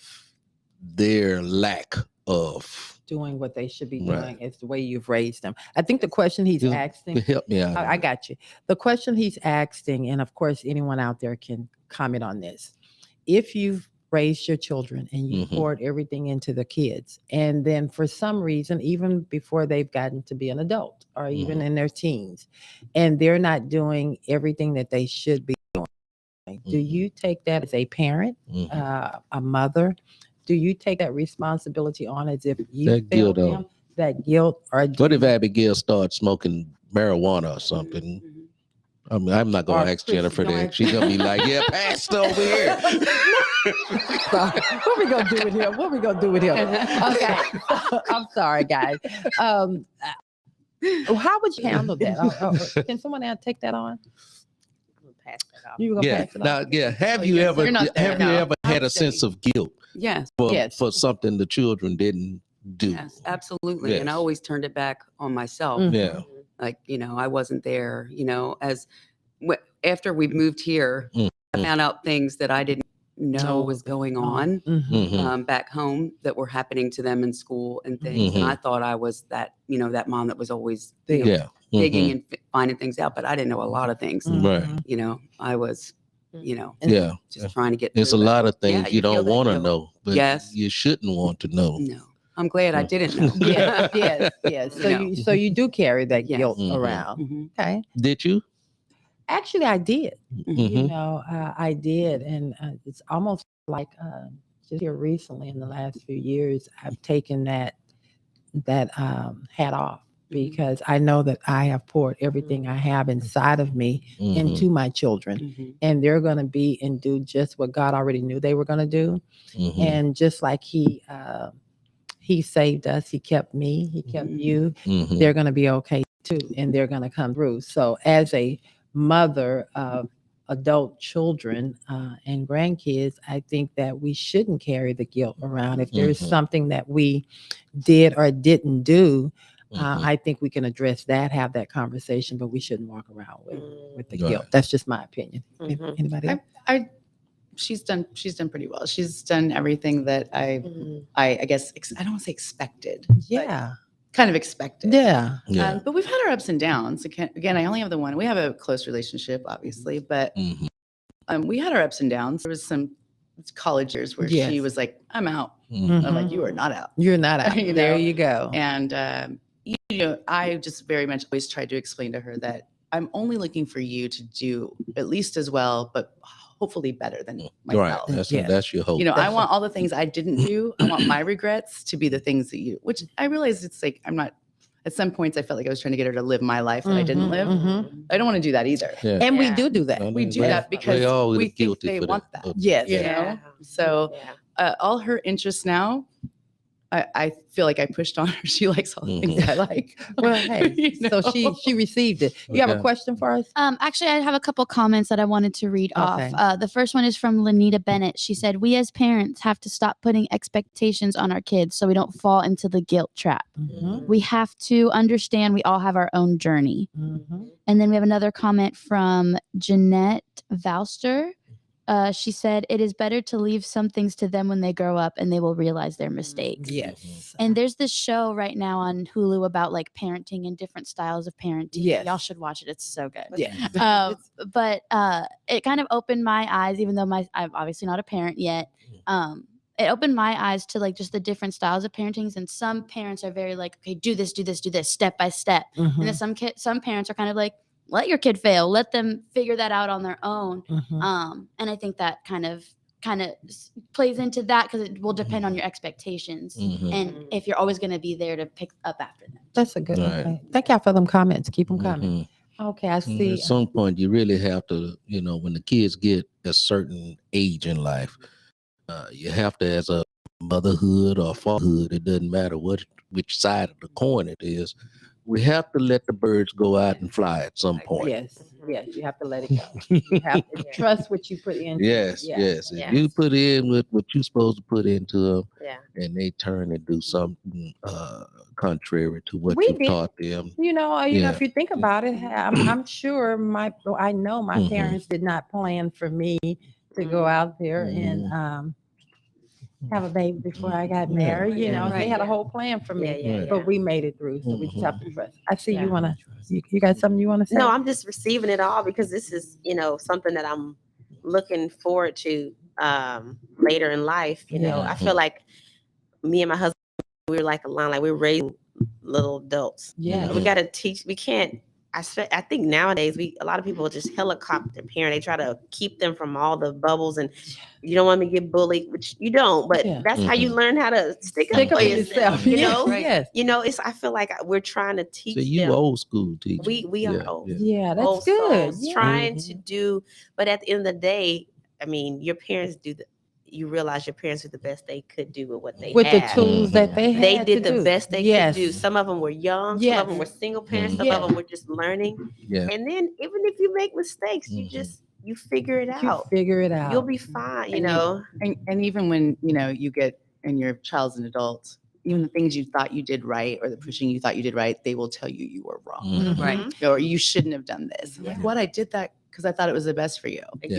S2: their lack of?
S1: doing what they should be
S2: Right.
S1: doing. It's the way you've raised them. I think the question he's
S2: Just
S1: asking,
S2: help me out.
S1: I got you. The question he's asking, and of course, anyone out there can comment on this. If you've raised your children and you
S2: Mhm.
S1: poured everything into the kids, and then for some reason, even before they've gotten to be an adult or even in their teens, and they're not doing everything that they should be doing, do
S2: Mhm.
S1: you take that as a parent,
S2: Mhm.
S1: a mother? Do you take that responsibility on as if you
S2: That
S1: failed
S2: guilt,
S1: them? That guilt, or do
S2: What if
S1: you-
S2: Abigail starts smoking marijuana or something? I mean, I'm not
S1: Or
S2: gonna ask
S1: Chris,
S2: Jennifer
S1: don't
S2: that.
S1: ask-
S2: She's gonna be like, "Yeah, Pastor over here."
S1: Sorry. What we gonna do with him? What we gonna do with him? Okay, I'm sorry, guys. How would you handle that? Can someone else take that on?
S5: Pass that off.
S1: You gonna
S2: Yeah.
S1: pass it
S2: Now,
S1: on?
S2: yeah. Have
S4: Oh,
S2: you
S4: yes,
S2: ever
S4: you're not there,
S2: have you
S4: no.
S2: ever had a sense of guilt
S6: Yes.
S1: Yes.
S2: for something the children didn't do?
S6: Yes, absolutely. And I
S2: Yes.
S6: always turned it back on myself.
S1: Mhm.
S2: Yeah.
S6: Like, I wasn't there, after we moved here, I
S2: Mhm.
S6: found out things that I didn't know was going on
S1: Mhm.
S2: Mhm.
S6: back home that were happening to them in school and things. And I thought I was that, that mom that was always
S2: Yeah.
S6: digging
S2: Mhm.
S6: and finding things out, but I didn't know a lot of things.
S2: Right.
S1: Mhm.
S6: I was,
S2: Yeah.
S6: just trying to get
S2: There's a
S6: through it.
S2: lot of things
S6: Yeah,
S2: you
S6: you feel
S2: don't
S6: that
S2: want to
S6: guilt.
S2: know, but
S6: Yes.
S2: you shouldn't want to know.
S6: No, I'm glad I
S2: Mm.
S6: didn't know.
S1: Yes. So
S6: No.
S1: you do carry that
S6: Yes.
S1: guilt
S2: Mhm.
S1: around.
S6: Mhm.
S1: Okay.
S2: Did you?
S1: Actually, I did. You
S2: Mhm.
S1: know, I did, and it's almost like just here recently in the last few years, I've taken that hat off because I know that I have poured everything I have inside of me
S2: Mhm.
S1: into my children,
S6: Mhm.
S1: and they're going to be and do just what God already knew they were going to do.
S2: Mhm.
S1: And just like He saved us, He kept me, He kept
S6: Mhm.
S1: you.
S2: Mhm.
S1: They're going to be okay too, and they're going to come through. So as a mother of adult children and grandkids, I think that we shouldn't carry the guilt around. If there's
S2: Mhm.
S1: something that we did or didn't do,
S2: Mhm.
S1: I think we can address that, have that conversation, but we shouldn't walk around with the guilt.
S2: Right.
S1: That's just my opinion.
S5: Mhm.
S1: Anybody else?
S4: She's done pretty well. She's done everything that I guess I don't want to say expected. but
S1: Yeah.
S4: kind of expected.
S1: Yeah.
S2: Yeah.
S4: But we've had our ups and downs. Again, I only have the one. We have a close relationship, obviously, but
S2: Mhm.
S4: we had our ups and downs. There was some college years where
S1: Yes.
S4: she was like, "I'm out."
S2: Mhm.
S4: I'm like, "You are not out."
S1: You're not out.
S4: You
S1: There
S4: know,
S1: you go.
S4: And I just very much always tried to explain to her that I'm only looking for you to do at least as well, but hopefully better than
S2: Right.
S4: myself.
S2: That's your hope.
S4: I
S1: That's
S4: want all the things I didn't do. I want my regrets to be the things that which I realize it's like, I'm not, at some points I felt like I was trying to get her to live my life that I didn't
S1: Mhm,
S4: live.
S1: mhm.
S4: I don't want to do that either.
S2: Yeah.
S1: And we
S5: Yeah.
S1: do that.
S4: We do
S2: They-
S4: that because
S2: they all
S4: we think
S2: guilty
S4: they
S2: for
S4: want that.
S1: Yes.
S4: You
S5: Yeah.
S4: know? So
S5: Yeah.
S4: all her interests now, I feel like I pushed on her. She likes all the things I like.
S1: Well, hey,
S4: You
S1: so
S4: know?
S1: she received it. You have a
S2: Okay.
S1: question for us?
S3: Actually, I have a couple comments that I wanted to read
S1: Okay.
S3: off. The first one is from Lanita Bennett. She said, "We as parents have to stop putting expectations on our kids so we don't fall into the guilt trap.
S1: Mhm,
S3: We have to understand we all have our own journey."
S1: mhm.
S3: And then we have another comment from Jeanette Valster. She said, "It is better to leave some things to them when they grow up and they will realize their mistakes."
S1: Yes.
S3: And there's this show right now on Hulu about like parenting and different styles of parenting.
S1: Yes.
S3: Y'all should watch it. It's so good.
S1: Yeah.
S3: But it kind of opened my eyes, even though I'm obviously not a parent yet. It opened my eyes to like just the different styles of parentings. And some parents are very like, okay, do this, step by step. And then some parents are kind of like, let your kid fail, let them figure that out on their own.
S1: Mhm.
S3: And I think that kind of plays into that because it will depend on your expectations
S2: Mhm.
S3: and if you're always going to be there to pick up after them.
S1: That's a good one.
S2: Right.
S1: Okay. Thank y'all for them comments. Keep them coming.
S2: Mhm.
S1: Okay, I
S2: And
S1: see.
S2: at some point, you really have to, when the kids get a certain age in life, you have to, as a motherhood or fatherhood, it doesn't matter which side of the coin it is, we have to let the birds go out and fly at some point.
S1: Yes, you have to let it go. You have to trust what you put into it.
S2: Yes. If
S5: Yes.
S2: you put in what you're supposed to put into them,
S5: Yeah.
S2: and they turn and do something contrary to what
S1: We
S2: you've
S1: did.
S2: taught them.
S1: You know,
S2: Yeah.
S1: if you think about it, I'm sure I know my
S2: Mhm.
S1: parents did not plan for me to go out there and have a baby before I got
S2: Yeah.
S1: married. You know, they
S5: Right.
S1: had a whole plan for me,
S5: Yeah.
S1: but we made it through. So we just have to
S2: Mhm.
S1: trust. I see
S5: Yeah.
S1: you got something you want to say?
S5: No, I'm just receiving it all because this is, something that I'm looking forward to later in life. I feel like me and my husband, we were like a line, like we're raising little adults.
S1: Yeah.
S5: We got to teach. We can't. I think nowadays a lot of people just helicopter parent. They try to keep them from all the bubbles, and you don't want me to get bullied, which you don't. But
S1: Yeah.
S5: that's how you learn how to stick up
S1: Stick
S5: for
S1: up for
S5: yourself.
S1: yourself. Yes.
S5: I feel like we're trying to teach
S2: So you
S5: them.
S2: old school teacher.
S5: We are old.
S1: Yeah, that's
S5: Old
S1: good.
S5: souls
S1: Yeah.
S5: trying to do, but at the end of the day, I mean, your parents you realize your parents did the best they could do with what they
S1: With the
S5: had.
S1: tools that they had.
S5: They did
S1: to
S5: the
S1: do.
S5: best they
S1: Yes.
S5: could do. Some of them were young, some of them were single parents, some
S1: Yes.
S5: of them were just learning.
S2: Yeah.
S5: And then even if you make mistakes, you figure it
S1: You
S5: out.
S1: figure it out.
S5: You'll be fine,
S4: And even when you get and your child's an adult, even the things you thought you did right or the pushing you thought you did right, they will tell you were wrong,
S2: Mhm.
S6: Right.
S4: or you shouldn't have done this.
S5: Yeah.
S4: Like, what, I did that because I thought it was the best for you, and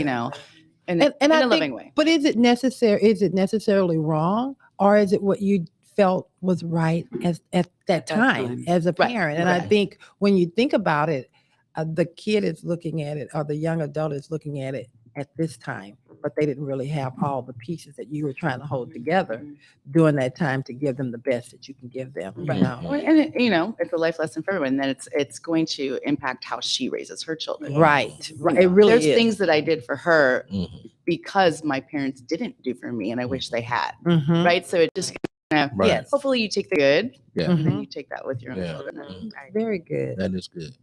S1: And
S4: in
S1: I
S4: a
S1: think,
S4: loving way.
S1: But is it necessary? Is it necessarily wrong, or is it what you felt was right at that time as a
S4: Right,
S1: parent? And I
S4: correct.
S1: think when you think about it, the kid is looking at it, or the young adult is looking at it at this time, but they didn't really have all the pieces that you were trying to hold together during that time to give them the best that you can give them. You
S4: Right.
S1: know?
S4: Well, and it's a life lesson for everyone. Then it's going to impact how she raises her children.
S1: Right.
S4: You
S1: It
S4: know,
S1: really
S4: there's
S1: is.
S4: things that I did for her
S2: Mhm.
S4: because my parents didn't do for me, and I wish they had.
S1: Mhm.
S4: Right. So it just
S2: Right.
S1: Yes.
S4: hopefully you take the good,
S2: Yeah.
S4: and then
S1: Mhm.
S4: you take that with your own
S2: Yeah.
S4: children.
S2: Mhm.
S1: Very good.
S2: That is good.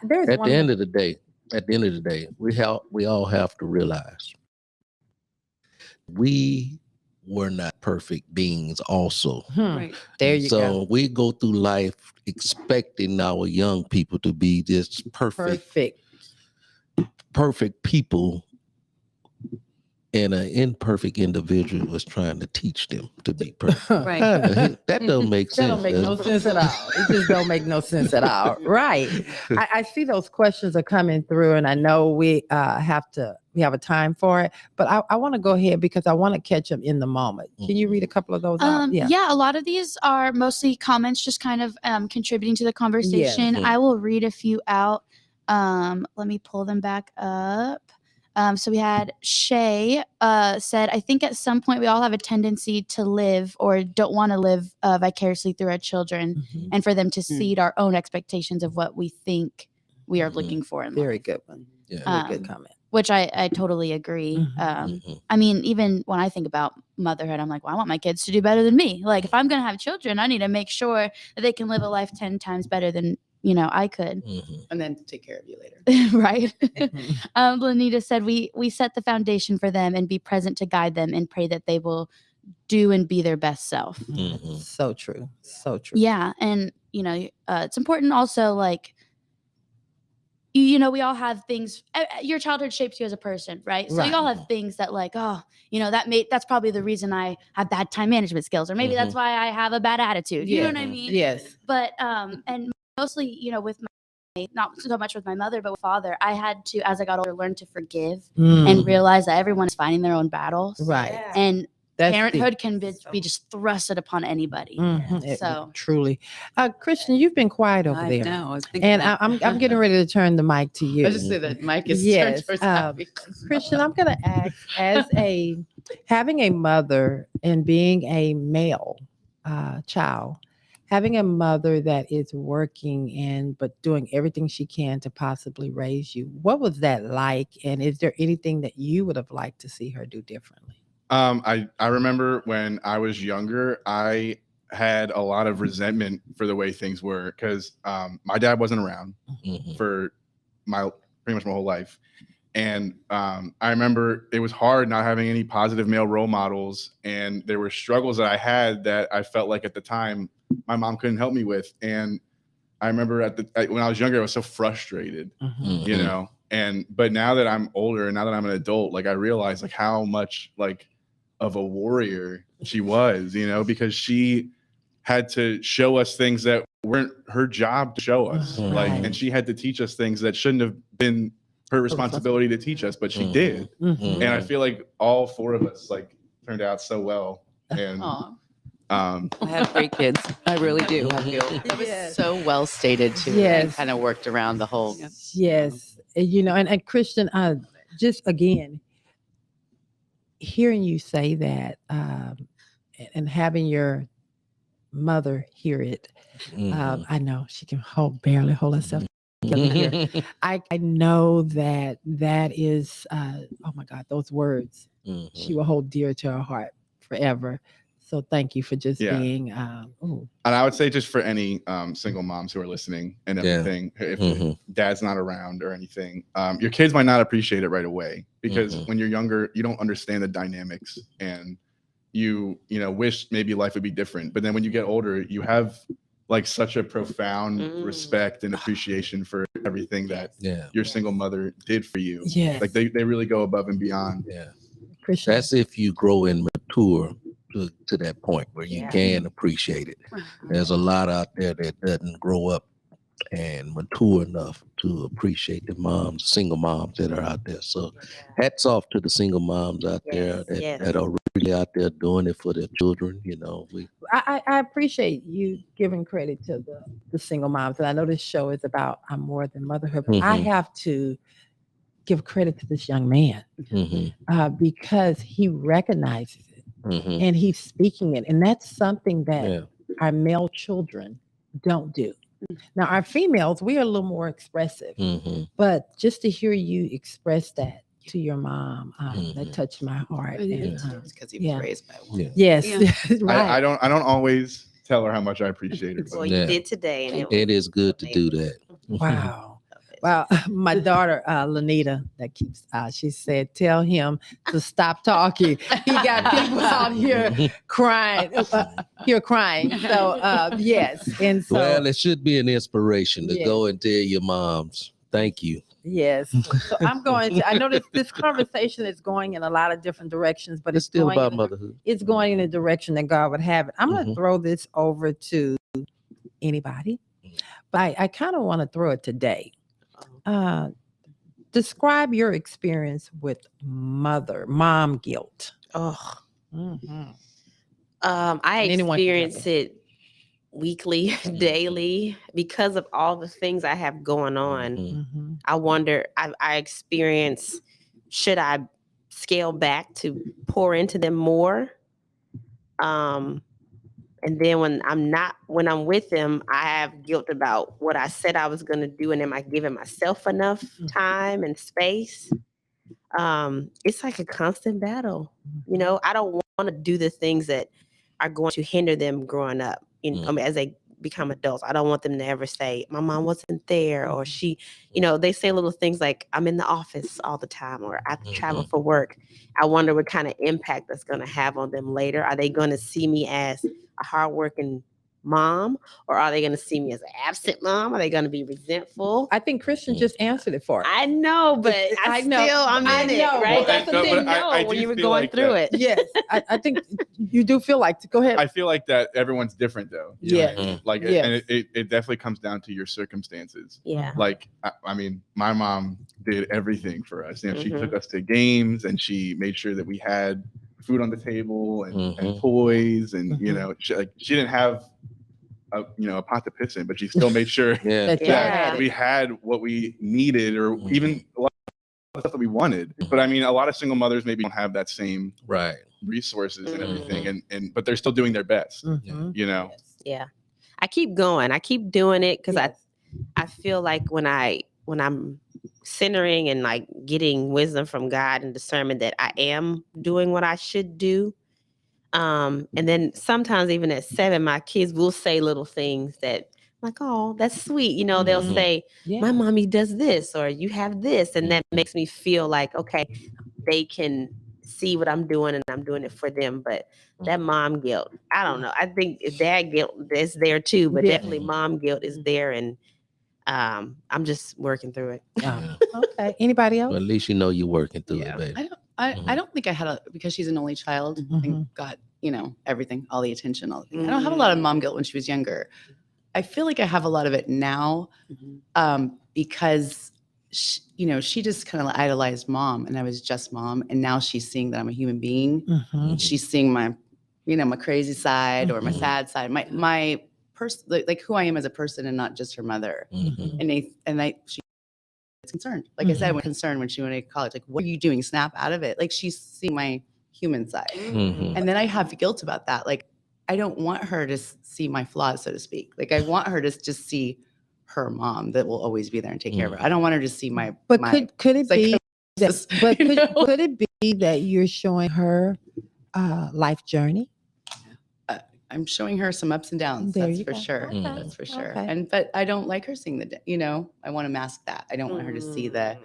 S1: There's
S2: At
S1: one
S2: the end of the day, we all have to realize we were not perfect beings also.
S6: Right.
S1: There you go.
S2: So we go through life expecting our young people to be this perfect people, and an imperfect individual was trying to teach them to be perfect.
S6: Right.
S2: That don't make
S1: That
S2: sense.
S1: don't make no
S2: does it?
S1: sense at all. It just don't make no sense at all. Right. I see those questions are coming through, and I know we have a time for it, but I want to go ahead because I want to catch them in the moment. Can you read a couple of those out?
S3: Yeah, a lot of these are mostly comments, just kind of contributing to the conversation.
S2: Yes.
S3: I will read a few out. Let me pull them back up. So we had Shay said, I think at some point we all have a tendency to live or don't want to live vicariously through our children, and for them to exceed our own expectations of what we think we are looking for in
S1: Very
S3: life.
S1: good one.
S2: Yeah.
S1: Very good comment.
S3: Which I totally agree. I mean, even when I think about motherhood, I'm like, well, I want my kids to do better than me. Like, if I'm going to have children, I need to make sure that they can live a life 10 times better than, I could.
S4: And then take care of you later.
S3: Right. Lanita said, we set the foundation for them and be present to guide them and pray that they will do and be their best self.
S1: So true. So true.
S3: Yeah. And, it's important also, like, we all have things. Your childhood shapes you as a person, right? So you all have things that, like, that's probably the reason I have bad time management skills, or maybe that's why I have a bad attitude. You know what I mean?
S1: Yes.
S3: But and mostly, with not so much with my mother, but with father, I had to, as I got older, learn to forgive and realize that everyone is fighting their own battles.
S1: Right.
S5: Yeah.
S3: And
S1: That's
S3: parenthood can be just thrusted upon anybody. So
S1: truly, Christian, you've been quiet over
S6: I
S1: there.
S6: know. I was thinking
S1: And
S6: that.
S1: I'm getting ready to turn the mic to you.
S4: I just say that Mike is
S1: Yes,
S4: turned towards Abby.
S1: Christian, I'm going to ask, as having a mother and being a male child, having a mother that is working but doing everything she can to possibly raise you, what was that like? And is there anything that you would have liked to see her do differently?
S7: I remember when I was younger, I had a lot of resentment for the way things were because my dad wasn't around for pretty much my whole life. And I remember it was hard not having any positive male role models. And there were struggles that I had that I felt like at the time my mom couldn't help me with. And I remember when I was younger, I was so frustrated,
S1: Mhm.
S7: you know, but now that I'm older and now that I'm an adult, like I realize like how much like of a warrior she was, you know, because she had to show us things that weren't her job to show us.
S1: Mhm.
S7: Like,
S1: Right.
S7: and she had to teach us things that shouldn't have been her responsibility to teach us, but she did.
S1: Mhm.
S7: And I feel like all four of us like turned out so well. And
S4: Aw.
S6: I have great kids. I really do. I feel.
S4: That was
S1: Yes.
S4: so well stated too.
S1: Yes.
S4: And kind of worked around the whole.
S1: Yes. And, you know, and Christian, just again, hearing you say that and having your mother hear it, I know she can barely hold herself together here. I know that is, oh my God, those words she will hold dear to her heart forever. So thank you for just
S7: Yeah.
S1: being,
S7: And I would say just for any single moms who are listening and everything, if dad's not around or anything, your kids might not appreciate it right away because when you're younger, you don't understand the dynamics and you wish maybe life would be different. But then when you get older, you have like such a profound respect and appreciation for everything that your single mother did for you.
S1: Yes.
S7: Like they really go above and beyond.
S2: Yeah.
S1: Christian.
S2: That's if you grow and mature to that point where you can appreciate it. There's a lot out there that doesn't grow up and mature enough to appreciate the moms, single moms that are out there. So hats off to the single moms out there that are really out there doing it for their children. You know,
S1: I appreciate you giving credit to the single moms. And I know this show is about More Than Motherhood, but I have to give credit to this young man because he recognizes it and he's speaking it. And that's something that our male children don't do. Now, our females, we are a little more expressive, but just to hear you express that to your mom, that touched my heart. And,
S4: because he was raised by one.
S1: Yes, right.
S7: I don't always tell her how much I appreciate her.
S5: Well, you did today, and
S2: it is good to do that.
S1: Wow. Well, my daughter, Lanita, that keeps, she said, tell him to stop talking. He got people out here crying, So, yes. And so,
S2: well, it should be an inspiration to go and tell your moms, thank you.
S1: Yes. So I'm going to, I know this conversation is going in a lot of different directions, but
S2: It's still about motherhood.
S1: It's going in the direction that God would have it. I'm going to throw this over to anybody, but I kind of want to throw it today. Describe your experience with mom guilt.
S5: I
S1: Anyone can
S5: experience it weekly, daily, because of all the things I have going on. I wonder, I experience, should I scale back to pour into them more? And then when I'm with them, I have guilt about what I said I was going to do. And am I giving myself enough time and space? It's like a constant battle. You know, I don't want to do the things that are going to hinder them growing up. You know, I mean, as they become adults, I don't want them to ever say, my mom wasn't there, or she, they say little things like, I'm in the office all the time, or I have to travel for work. I wonder what kind of impact that's going to have on them later. Are they going to see me as a hardworking mom, or are they going to see me as an absent mom? Are they going to be resentful?
S1: I think Christian just answered it for us.
S5: I know, but I'm in it, right?
S1: Well,
S5: That's the
S7: but
S5: thing.
S7: I
S5: When
S7: do
S5: you were
S7: feel
S5: going
S7: like
S5: through
S7: that.
S5: it.
S1: Yes, I think you do feel like, go ahead.
S7: I feel like that everyone's different though. You know what I mean? Like,
S1: Yes.
S7: and it definitely comes down to your circumstances.
S5: Yeah.
S7: Like, I mean, my mom did everything for us. You know, she took us to games and she made sure that we had food on the table and toys and, she didn't have a pot to piss in, but she still made sure that we had what we needed, or even a lot of stuff that we wanted. But I mean, a lot of single mothers maybe don't have that same resources and everything, but they're still doing their best.
S5: Yeah. I keep going. I keep doing it because I feel like when I'm centering and like getting wisdom from God and discernment that I am doing what I should do. And then sometimes even at 7, my kids will say little things that like, oh, that's sweet. They'll say, my mommy does this, or you have this. And that makes me feel like, okay, they can see what I'm doing and I'm doing it for them. But that mom guilt, I don't know. I think dad guilt is there too, but
S1: Yeah.
S5: definitely mom guilt is there, and I'm just working through it.
S1: Yeah. Okay. Anybody else?
S2: Well, at least you know you're working through
S5: Yeah.
S2: it, baby.
S4: I don't think I had because she's an only child
S1: Mhm.
S4: and got, everything, all the attention, all the things. I don't have a lot of mom guilt when she was younger. I feel like I have a lot of it now because she just kind of idolized mom and I was just mom. And now she's seeing that I'm a human being.
S1: Mhm.
S4: She's seeing my, my crazy side or my
S2: Mhm.
S4: sad side, my person, like who I am as a person and not just her mother.
S2: Mhm.
S4: And she was concerned. Like I said, when concerned when she went to college, like, what are you doing? Snap out of it. Like she's seeing my human side.
S2: Mhm.
S4: And then I have guilt about that. Like, I don't want her to see my flaws, so to speak. Like I want her to just see her mom that will always be there and take care of her. I don't want her to see my,
S1: But
S4: my
S1: could it be that,
S4: psychosis,
S1: but
S4: you know?
S1: could it be that you're showing her life journey?
S4: I'm showing her some ups and downs.
S1: There
S4: That's
S1: you
S4: for
S1: go.
S4: sure.
S1: Okay.
S4: That's for sure.
S1: Okay.
S4: But I don't like her seeing I want to mask that. I don't want her to see the.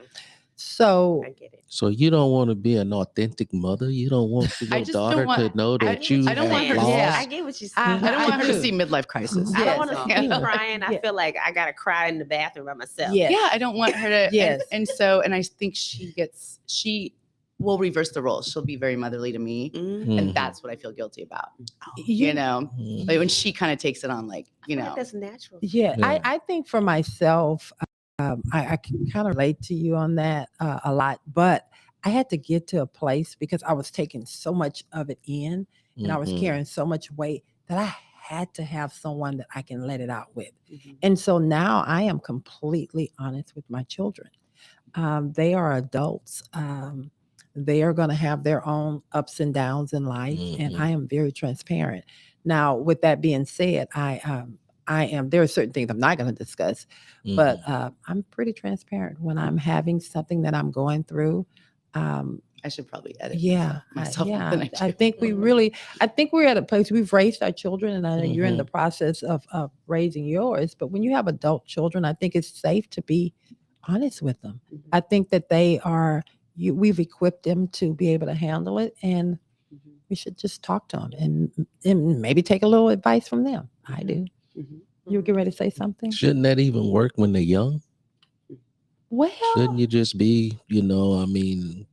S1: So
S5: I get it.
S2: So you don't want to be an authentic mother. You don't want
S4: I
S2: your
S4: just don't
S2: daughter
S4: want-
S2: to know that you
S4: I don't want
S2: have
S4: her to-
S2: flaws.
S4: yeah.
S5: I get what you're
S1: I-
S5: saying.
S4: I don't want her
S1: do.
S4: to see midlife crisis.
S5: I
S1: Yes.
S5: don't want to see me
S1: Yeah.
S5: crying. I
S1: Yeah.
S5: feel like I gotta cry in the bathroom by myself.
S1: Yes.
S4: Yeah, I don't want her to.
S1: Yes.
S4: And I think she will reverse the roles. She'll be very motherly to me.
S5: Mhm.
S4: And
S2: Mhm.
S4: that's what I feel guilty about.
S2: Mhm.
S4: Like when she kind of takes it on, like,
S5: I feel like that's natural.
S1: Yeah,
S2: Yeah.
S1: I think for myself, I can kind of relate to you on that a lot, but I had to get to a place because I was taking so much of it in and I was
S2: Mhm.
S1: carrying so much weight that I had to have someone that I can let it out with.
S5: Mhm.
S1: And so now I am completely honest with my children. They are adults. They are going to have their own ups and downs in life, and
S2: Mhm.
S1: I am very transparent. Now, with that being said, I am. There are certain things I'm not going to discuss, but I'm pretty transparent when I'm having something that I'm going through.
S4: I should probably edit
S1: Yeah,
S4: myself more
S1: yeah.
S4: than I
S1: I
S4: do.
S1: think I think we're at a place we've raised our children, and I know you're in the
S2: Mhm.
S1: process of raising yours. But when you have adult children, I think it's safe to be honest with them.
S5: Mhm.
S1: I think that we've equipped them to be able to handle it, and we should just talk to them and maybe take a little advice from them. I do.
S5: Mhm.
S1: You were getting ready to say something?
S2: Shouldn't that even work when they're young?
S1: Well,
S2: Shouldn't you just be, I mean,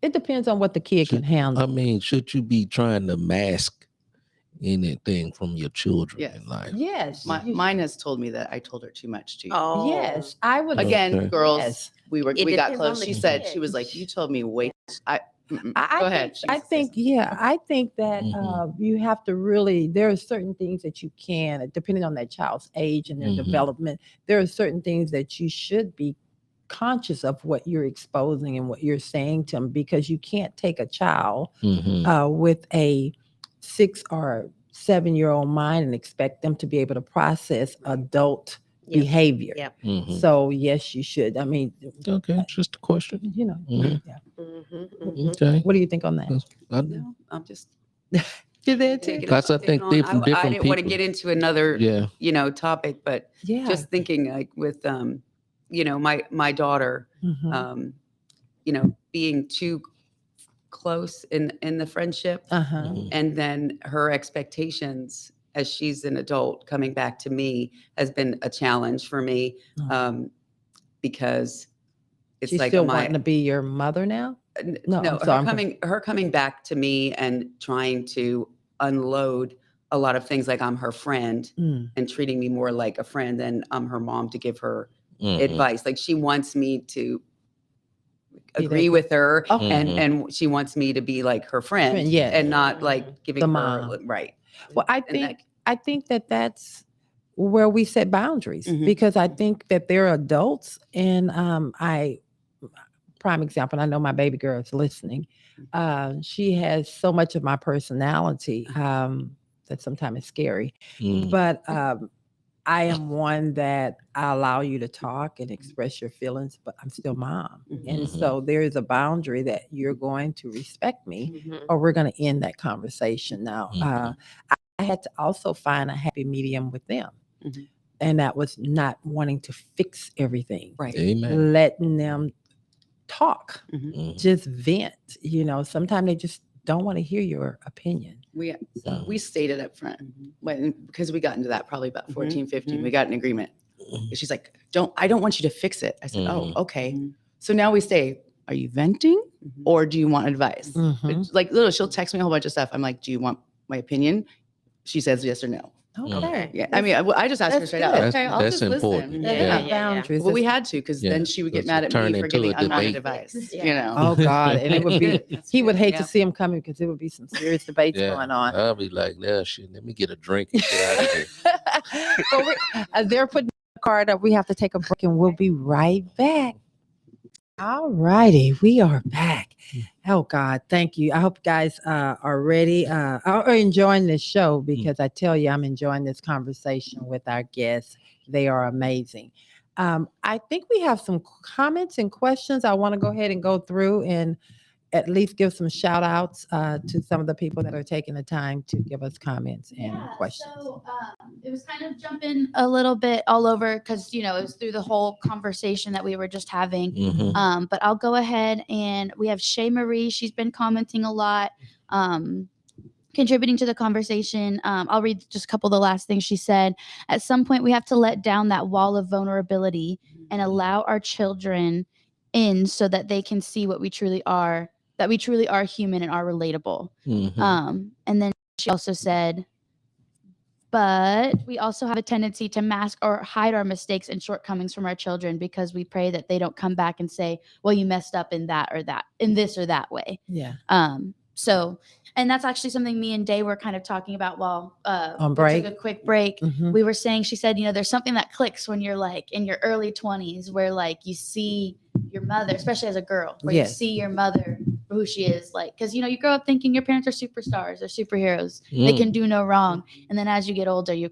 S1: it depends on what the kid can handle.
S2: should you be trying to mask anything from your children
S4: Yes.
S2: in life?
S1: Yes.
S4: Mine has told me that I told her too much too.
S5: Oh,
S1: Yes, I would.
S4: Again,
S2: Okay.
S4: girls,
S1: Yes.
S4: we got
S5: depends
S4: close.
S5: on the
S4: She said,
S5: kid.
S4: she was like, you told me way. Mm-mm.
S1: I
S4: Go ahead.
S1: think, I think, yeah, I think that
S2: Mhm.
S1: you have to really, there are certain things that you can, depending on that child's age and their
S2: Mhm.
S1: development, there are certain things that you should be conscious of what you're exposing and what you're saying to them, because you can't take a child
S2: Mhm.
S1: with a 6 or 7-year-old mind and expect them to be able to process adult
S5: Yep.
S1: behavior.
S5: Yep.
S2: Mhm.
S1: So yes, you should. I mean,
S2: Okay, just a question. Mhm.
S1: yeah.
S5: Mhm.
S2: Okay.
S1: What do you think on that?
S6: No, I'm just
S1: You're there too?
S6: taking it-
S2: Because I
S6: taking
S2: think
S6: on-
S2: different
S6: I
S2: different
S6: didn't want to
S2: people.
S6: get into another,
S2: Yeah.
S6: topic, but
S1: Yeah.
S6: just thinking like with, my daughter,
S1: Mhm.
S6: being too close in the friendship,
S1: Uh-huh.
S2: Mhm.
S6: and then her expectations as she's an adult coming back to me has been a challenge for me, because it's
S1: She's
S6: like
S1: still wanting to be your mother now? No,
S6: no,
S1: I'm sorry,
S6: her coming back to me and trying to unload a lot of things, like I'm her friend
S1: Mm.
S6: and treating me more like a friend than I'm her mom to give her
S2: Mhm.
S6: advice. Like she wants me to
S1: Be
S6: agree
S1: that-
S6: with her,
S1: Okay.
S6: and she wants me to be like her friend,
S1: Friend, yes.
S6: and not like giving
S1: The
S6: her
S1: mom.
S6: right.
S1: Well, I
S6: And
S1: think that that's where we set boundaries,
S6: Mhm.
S1: because I think that they're adults, and prime example, I know my baby girl is listening. She has so much of my personality that sometimes it's scary.
S2: Mhm.
S1: But I am one that I allow you to talk and express your feelings, but I'm still mom. And
S2: Mhm.
S1: so there is a boundary that you're going to respect me,
S5: Mhm.
S1: or we're going to end that conversation. Now,
S2: Mhm.
S1: I had to also find a happy medium with them.
S6: Mhm.
S1: And that was not wanting to fix everything,
S6: right.
S2: Amen.
S1: letting them talk,
S2: Mhm.
S1: just vent. Sometimes they just don't want to hear your opinion.
S4: We stated up front because we got into that probably about 14, 15.
S6: mhm.
S4: We got an agreement.
S2: Mhm.
S4: She's like, I don't want you to fix it. I said,
S2: Mhm.
S4: oh, okay.
S6: Mhm.
S4: So now we say, are you venting
S6: Mhm.
S4: or do you want advice?
S1: Mhm.
S4: It's like literally, she'll text me a whole bunch of stuff. I'm like, do you want my opinion? She says yes or no.
S1: Okay.
S4: Yeah. I mean, I just asked her
S1: that's
S4: straight
S1: good.
S4: out.
S2: That's-
S4: Okay, I'll
S2: that's
S4: just
S2: important.
S4: listen.
S1: They
S2: Yeah.
S1: have boundaries.
S4: Well, we
S1: That's-
S4: had to because
S2: Yeah,
S4: then she would get
S2: because
S4: mad
S2: it
S4: at me
S2: turned
S4: for
S2: into
S4: giving
S2: a debate.
S4: unwanted advice.
S3: Yeah.
S4: You know.
S1: Oh God, and it would be. He would hate to
S6: Yeah.
S1: see him coming because it would be some serious debates
S2: Yeah.
S1: going on.
S2: I'll be like, yeah, shit, let me get a drink and get out of here.
S1: But they're putting the card up. We have to take a break, and we'll be right back. All righty, we are back. Oh God, thank you. I hope you guys are ready, are enjoying this show because I tell you, I'm enjoying this conversation with our guests. They are amazing. I think we have some comments and questions. I want to go ahead and go through and at least give some shout outs to some of the people that are taking the time to give us comments and questions.
S3: So it was kind of jumping a little bit all over because it was through the whole conversation that we were just having.
S2: Mhm.
S3: But I'll go ahead and we have Shay Marie. She's been commenting a lot, contributing to the conversation. I'll read just a couple of the last things she said. At some point, we have to let down that wall of vulnerability and allow our children in so that they can see what we truly are, that we truly are human and are relatable.
S2: Mhm.
S3: And then she also said, but we also have a tendency to mask or hide our mistakes and shortcomings from our children because we pray that they don't come back and say, well, you messed up in that or that, in this or that way.
S1: Yeah.
S3: So, and that's actually something me and Day were kind of talking about while
S1: On
S3: we
S1: break?
S3: took a quick break.
S1: Mhm.
S3: We were saying, she said, there's something that clicks when you're like in your early 20s where like you see your mother, especially as a girl, where you
S1: Yes.
S3: see your mother for who she is, like, because you grow up thinking your parents are superstars or superheroes. They
S2: Mm.
S3: can do no wrong. And then as you get older, you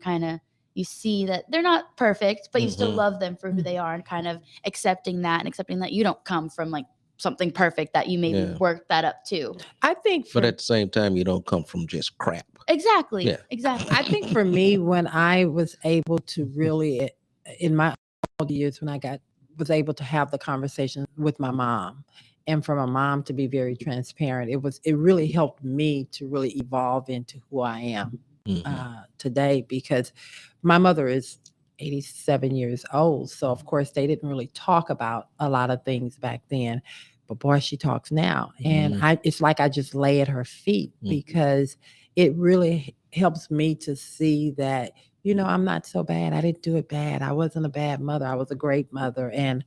S3: see that they're not perfect, but you still
S2: Mhm.
S3: love them for who they are and kind of accepting that you don't come from like something perfect, that you maybe
S2: Yeah.
S3: work that up too.
S1: I think
S2: But at the same time, you don't come from just crap.
S3: Exactly.
S2: Yeah.
S3: Exactly.
S1: I think for me, when I was able to really, in my older years, when I was able to have the conversation with my mom, and for my mom to be very transparent, it really helped me to really evolve into who I am
S2: Mhm.
S1: today, because my mother is 87 years old. So of course they didn't really talk about a lot of things back then, but boy, she talks now. And it's like I just lay at her feet because it really helps me to see that, I'm not so bad. I didn't do it bad. I wasn't a bad mother. I was a great mother, and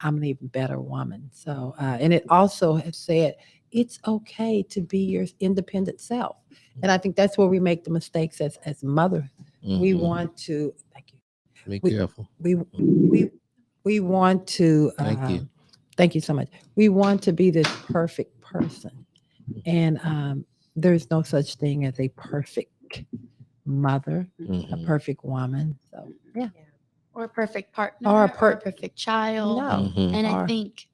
S1: I'm an even better woman. So, and it also has said it's okay to be your independent self. And I think that's where we make the mistakes as mothers. We
S2: Mhm.
S1: want to, thank you.
S2: Be
S1: we-
S2: careful.
S1: We want to,
S2: Thank you.
S1: thank you so much. We want to be this perfect person. And there's no such thing as a perfect mother, a
S2: Mhm.
S1: perfect woman. So, yeah.
S3: Or a perfect partner,
S1: Or
S3: or
S1: a
S3: a perfect child.
S1: No.
S2: Mhm.
S3: And I
S1: Or-
S3: think,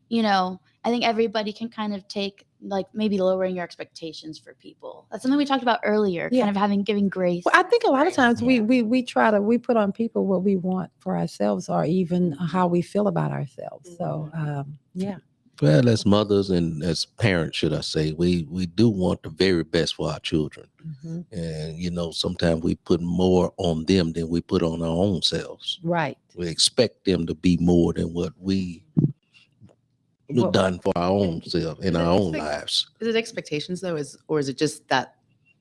S3: I think everybody can kind of take like maybe lowering your expectations for people. That's something we talked about earlier,
S1: Yeah.
S3: kind of giving grace.
S1: Well, I think a lot of
S3: Right.
S1: times
S3: Yeah.
S1: we put on people what we want for ourselves, or even how we feel about ourselves. So, yeah.
S2: Well, as mothers and as parents, should I say, we do want the very best for our children.
S1: Mhm.
S2: And, sometimes we put more on them than we put on our own selves.
S1: Right.
S2: We expect them to be more than what we
S1: Well-
S2: done for our own self in
S4: Is
S2: our
S4: it
S2: own
S4: expect-
S2: lives.
S4: Is it expectations though, or is it just that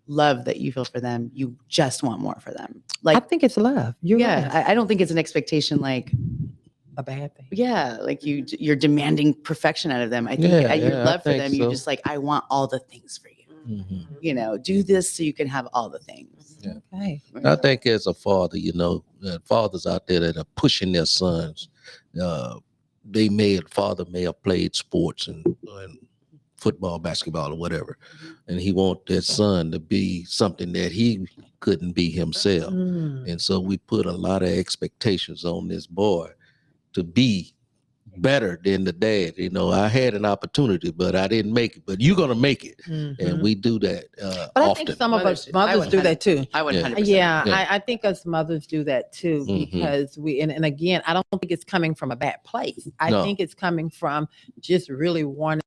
S4: love that you feel for them? You just want more for them.
S1: I
S4: Like,
S1: think it's love. You're
S4: yeah,
S1: right.
S4: I don't think it's an expectation like,
S1: A bad thing.
S4: yeah, like you're demanding perfection out of them. I think
S2: Yeah,
S4: your
S2: yeah, I
S4: love for
S2: think
S4: them, you're
S2: so.
S4: just like, I want all the things for you.
S2: Mhm.
S4: Do this so you can have all the things.
S2: Yeah.
S1: Okay.
S2: I think as a father, fathers out there that are pushing their sons, father may have played sports and football, basketball, or whatever, and he want that son to be something that he couldn't be himself.
S1: Mm.
S2: And so we put a lot of expectations on this boy to be better than the dad. You know, I had an opportunity, but I didn't make it. But you're gonna make it, and we do that
S1: but I
S2: often.
S1: think some of us
S4: I
S1: mothers do that too.
S4: I would
S2: Yeah.
S4: 100%.
S1: Yeah,
S2: Yeah.
S1: I think us mothers do that too because and again, I don't think it's coming from a bad place. I
S2: No.
S1: think it's coming from just really wanting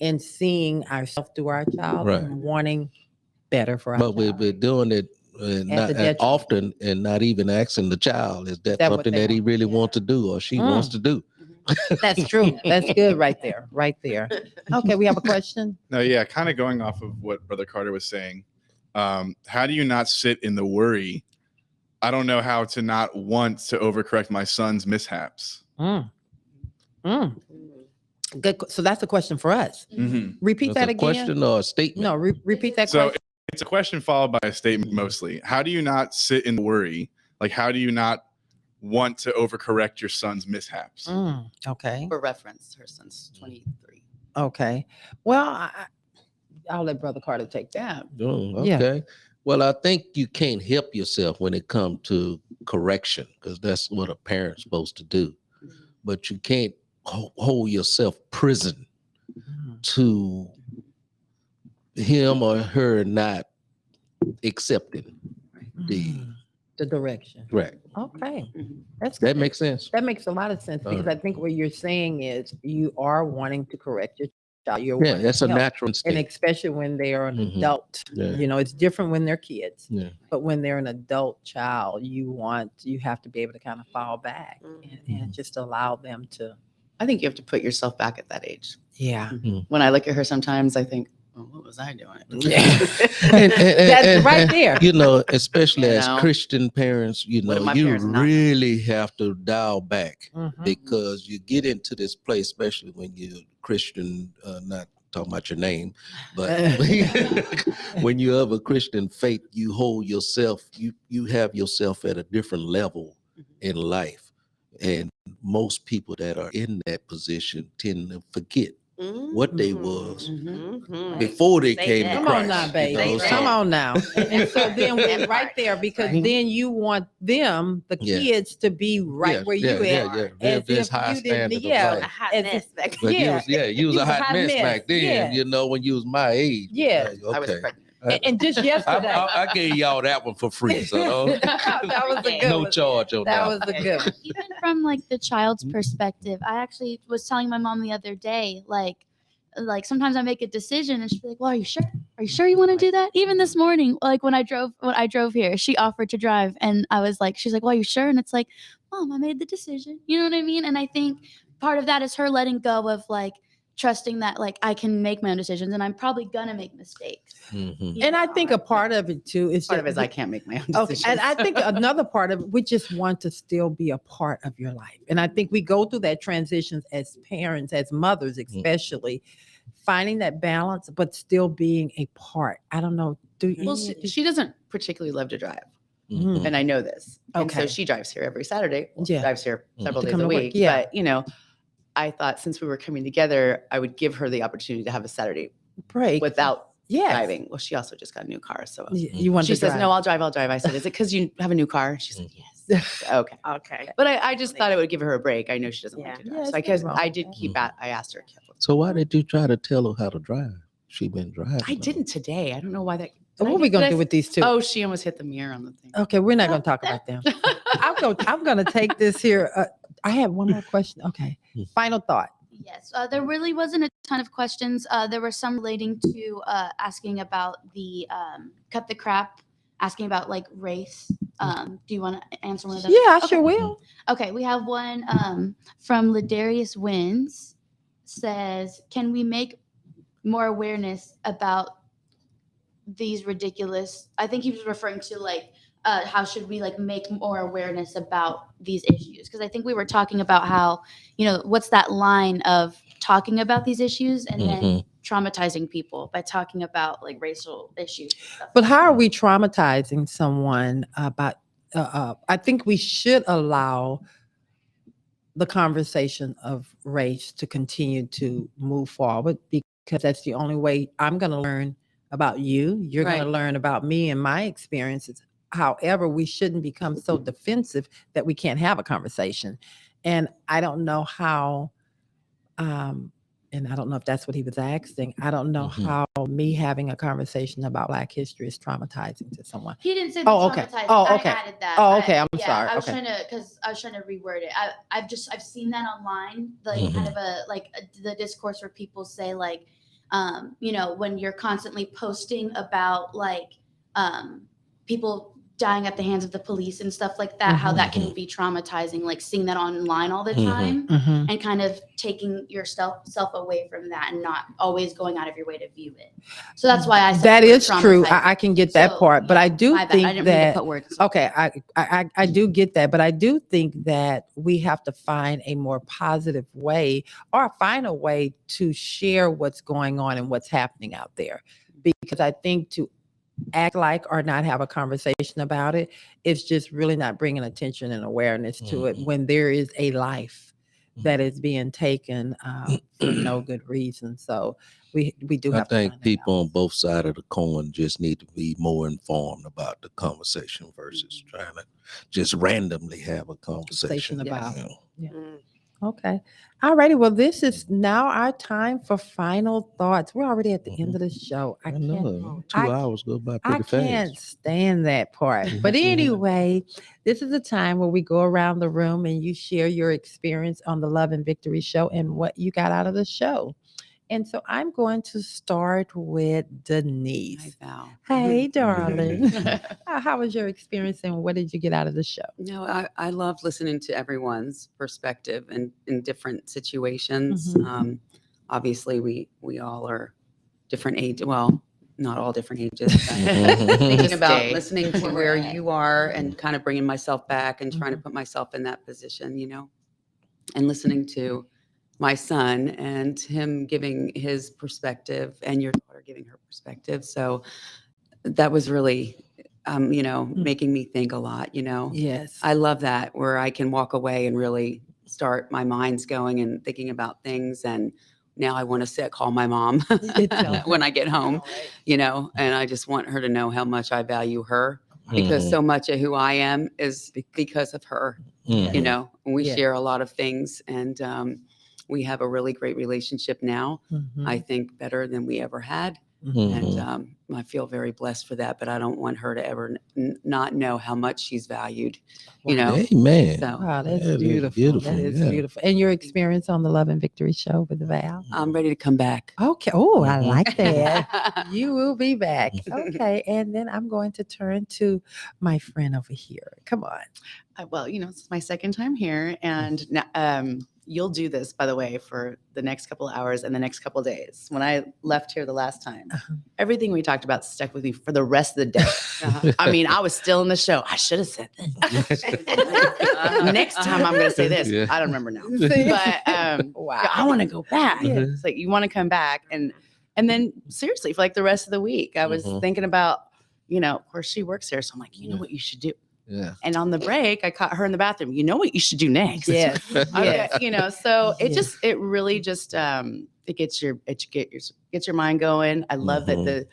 S1: and seeing ourselves through our child
S2: Right.
S1: and wanting better for our
S2: But
S1: child.
S2: we're doing it not
S1: the detriment.
S2: often, and not even asking the child, is that
S1: That what
S2: something
S1: they
S2: that he
S1: want?
S2: really wants to do or she wants to do?
S1: That's true. That's good right there. Right there. Okay, we have a question.
S7: No, yeah, kind of going off of what Brother Carter was saying. How do you not sit in the worry? I don't know how to not want to overcorrect my son's mishaps.
S1: Good. So that's a question for us. Repeat
S2: That's
S1: that
S2: a
S1: again.
S2: question or a statement?
S1: No, repeat that
S7: So
S1: question.
S7: it's a question followed by a statement mostly. How do you not sit in the worry? Like, how do you not want to overcorrect your son's mishaps?
S1: Okay.
S4: For reference, her son's 23.
S1: Okay. Well, I'll let Brother Carter take that.
S2: Oh,
S1: Yeah.
S2: okay. Well, I think you can't help yourself when it comes to correction, because that's what a parent's supposed to do. But you can't hold yourself prison to him or her not accepting
S1: the direction.
S2: correct.
S1: Okay. That's
S2: That
S1: good.
S2: makes sense.
S1: That makes a lot of sense because I think what you're saying is you are wanting to correct your child. You're
S2: Yeah,
S1: wanting
S2: that's
S1: to
S2: a
S1: help.
S2: natural
S1: And
S2: instinct.
S1: especially when they are an adult.
S2: Yeah.
S1: You know, it's different when they're kids.
S2: Yeah.
S1: But when they're an adult child, you have to be able to kind of fall back and just allow them to.
S4: I think you have to put yourself back at that age.
S1: Yeah.
S4: When I look at her sometimes, I think, well, what was I doing?
S1: That's right there.
S2: You know, especially
S4: You
S2: as
S4: know?
S2: Christian parents, you
S4: What
S2: know,
S4: if my
S2: you
S4: parents not?
S2: really have to dial back
S1: Mhm.
S2: because you get into this place, especially when you're Christian, not talking about your name, but when you have a Christian faith, you hold yourself, you have yourself at a different level in life. And most people that are in that position tend to forget what they was before they
S5: Say
S2: came
S5: that.
S2: to
S1: Come
S2: Christ.
S1: on now,
S2: you
S1: baby.
S2: know,
S5: Say
S1: Come
S5: that.
S1: on now. And so then we're
S5: That
S1: right
S5: part.
S1: there because
S2: Right.
S1: then you want them, the
S2: Yeah.
S1: kids, to be right
S2: Yeah,
S1: where you
S2: yeah,
S1: at.
S2: yeah, yeah.
S1: As
S2: There's
S1: if
S2: high
S1: you didn't-
S2: standard
S1: yeah.
S2: of
S5: A
S2: life.
S5: hot
S1: As
S5: mess
S1: if-
S5: back
S2: But
S1: Yeah.
S2: you was a hot mess back then,
S1: Yes.
S2: you know, when you was my age.
S1: Yes.
S2: Like,
S4: I was
S2: okay.
S4: pregnant.
S1: And just yesterday.
S2: I gave y'all that one for free, so
S1: That was a good
S2: no
S1: one.
S2: charge on
S1: That
S2: that.
S1: was a good one.
S3: Even from like the child's perspective, I actually was telling my mom the other day, like sometimes I make a decision and she's like, well, are you sure? Are you sure you want to do that? Even this morning, like when I drove here, she offered to drive and I was like, she's like, well, are you sure? And it's like, Mom, I made the decision. You know what I mean? And I think part of that is her letting go of like trusting that like I can make my own decisions and I'm probably gonna make mistakes.
S2: Mhm.
S3: You
S1: And I
S3: know?
S1: think a part of it too is
S4: Part of it
S1: just-
S4: is I can't make my own
S1: Okay,
S4: decisions.
S1: and I think another part of it, we just want to still be a part of your life. And I think we go through that transitions as parents, as mothers, especially finding that balance, but still being a part. I don't know.
S4: Well, she doesn't particularly love to drive.
S2: Mhm.
S4: And I know this. And
S1: Okay.
S4: so she drives here every Saturday. Well,
S1: Yeah.
S4: drives here several
S1: To
S4: days
S1: come
S4: a
S1: to work,
S4: week.
S1: yeah.
S4: But, you know, I thought since we were coming together, I would give her the opportunity to have a Saturday
S1: break
S4: without
S1: yes.
S4: driving. Well, she also just got a new car. So
S1: You want
S4: she
S1: to
S4: says,
S1: drive.
S4: no, I'll drive. I said, is it because you have a new car? She said, yes. Okay.
S5: Okay.
S4: But I just thought it would give her a break. I know she doesn't like to
S1: Yeah,
S4: drive.
S1: it's
S4: So I
S1: nothing
S4: guess
S1: wrong
S4: I
S1: with
S4: did
S1: that.
S4: keep at, I asked her.
S2: So why did you try to tell her how to drive? She been driving.
S4: I didn't today. I don't know why that.
S1: So
S4: did
S1: what
S4: I-
S1: are we
S4: did
S1: gonna
S4: I
S1: do
S4: s-
S1: with these two?
S4: Oh, she almost hit the mirror on the thing.
S1: Okay, we're not gonna talk about them. I'm gonna take this here. I have one more question. Okay. Final thought.
S3: Yes, there really wasn't a ton of questions. There were some relating to asking about the cut the crap, asking about like race. Do you want to answer one of them?
S1: Yeah, I
S3: Okay.
S1: sure will.
S3: Okay, we have one from Ladarius Wins says, can we make more awareness about these ridiculous, I think he was referring to like how should we like make more awareness about these issues? Because I think we were talking about how, you know, what's that line of talking about these issues and then traumatizing people by talking about like racial issues. and stuff.
S1: But how are we traumatizing someone about? I think we should allow the conversation of race to continue to move forward because that's the only way I'm going to learn about you. You're going
S4: Right.
S1: to learn about me and my experiences. However, we shouldn't become so defensive that we can't have a conversation. And I don't know how, and I don't know if that's what he was asking. I don't know
S2: Mhm.
S1: how me having a conversation about Black history is traumatizing to someone.
S3: He didn't say
S1: Oh, okay.
S3: traumatizing.
S1: Oh, okay.
S3: I added that.
S1: Oh, okay. I'm
S3: yeah,
S1: sorry.
S3: I was
S1: Okay.
S3: trying to, because I was trying to reword it. I've seen that online, like kind of the discourse where people say like, you know, when you're constantly posting about like people dying at the hands of the police and stuff like that, how that can be traumatizing, like seeing that online all the time
S1: Mhm.
S3: and kind of taking yourself away from that and not always going out of your way to view it. So that's why I said
S1: That
S3: the word
S1: is true.
S3: traumatizing.
S1: I can get that
S3: So,
S1: part, but
S3: yeah,
S1: I do
S3: my bad.
S1: think
S3: I didn't mean to
S1: that
S3: put words.
S1: okay, I do get that, but I do think that we have to find a more positive way or find a way to share what's going on and what's happening out there. Because I think to act like or not have a conversation about it, it's just really not bringing attention and awareness to it when there is a life that is being taken for no good reason. So we do
S2: I
S1: have to
S2: think
S1: find that
S2: people on
S1: balance.
S2: both sides of the coin just need to be more informed about the conversation versus trying to just randomly have a conversation.
S1: About
S2: you know.
S5: Mm.
S1: Okay. All righty. Well, this is now our time for final thoughts. We're already at the end of the show.
S2: I
S1: can't
S2: know.
S1: I
S2: 2 hours go by
S1: I
S2: pretty
S1: can't
S2: fast.
S1: stand that part. But anyway, this is a time where we go around the room and you share your experience on the Love and Victory show and what you got out of the show. And so I'm going to start with Denise.
S6: Hi, Val.
S1: Hey, darling. How was your experience and what did you get out of the show?
S6: No, I love listening to everyone's perspective and in different situations. Obviously, we all are different age. Well, not all different ages. But thinking
S4: Just
S6: about
S4: stay
S6: listening to
S3: where we're
S6: where
S3: at.
S6: you are and kind of bringing myself back and trying to put myself in that position, you know, and listening to my son and him giving his perspective and your daughter giving her perspective. So that was really, you know, making me think a lot, you know.
S1: Yes.
S6: I love that where I can walk away and really start my mind's going and thinking about things. And now I want to call my mom when I get home, you know, and I just want her to know how much I value her because so much of who I am is because of her, you know, and we
S1: Yeah.
S6: share a lot of things and we have a really great relationship now. I think better than we ever had. And I feel very blessed for that, but I don't want her to ever not know how much she's valued, you know.
S2: Amen.
S6: So
S1: Wow, that's
S2: That is
S1: beautiful. That
S2: beautiful,
S1: is
S2: yeah.
S1: beautiful. And your experience on the Love and Victory show with Val?
S6: I'm ready to come back.
S1: Okay. Oh, I like that. You will be back. Okay. And then I'm going to turn to my friend over here. Come on.
S4: Well, you know, it's my second time here, and now, you'll do this, by the way, for the next couple of hours and the next couple of days. When I left here the last time, everything we talked about stuck with me for the rest of the day. I mean, I was still in the show. I should have said this. Next time, I'm going to say this.
S2: Yeah.
S4: I don't remember now, but
S1: Wow.
S4: yeah, I want to go back.
S1: Yeah.
S4: It's like you want to come back, and then seriously, for like the rest of the week, I was thinking about, you know, of course she works here, so I'm like, you know what you should do.
S2: Yeah.
S4: And on the break, I caught her in the bathroom. You know what you should do next?
S1: Yes.
S4: Okay, you know, so it
S1: Yes.
S4: it really just it gets your mind going. I love that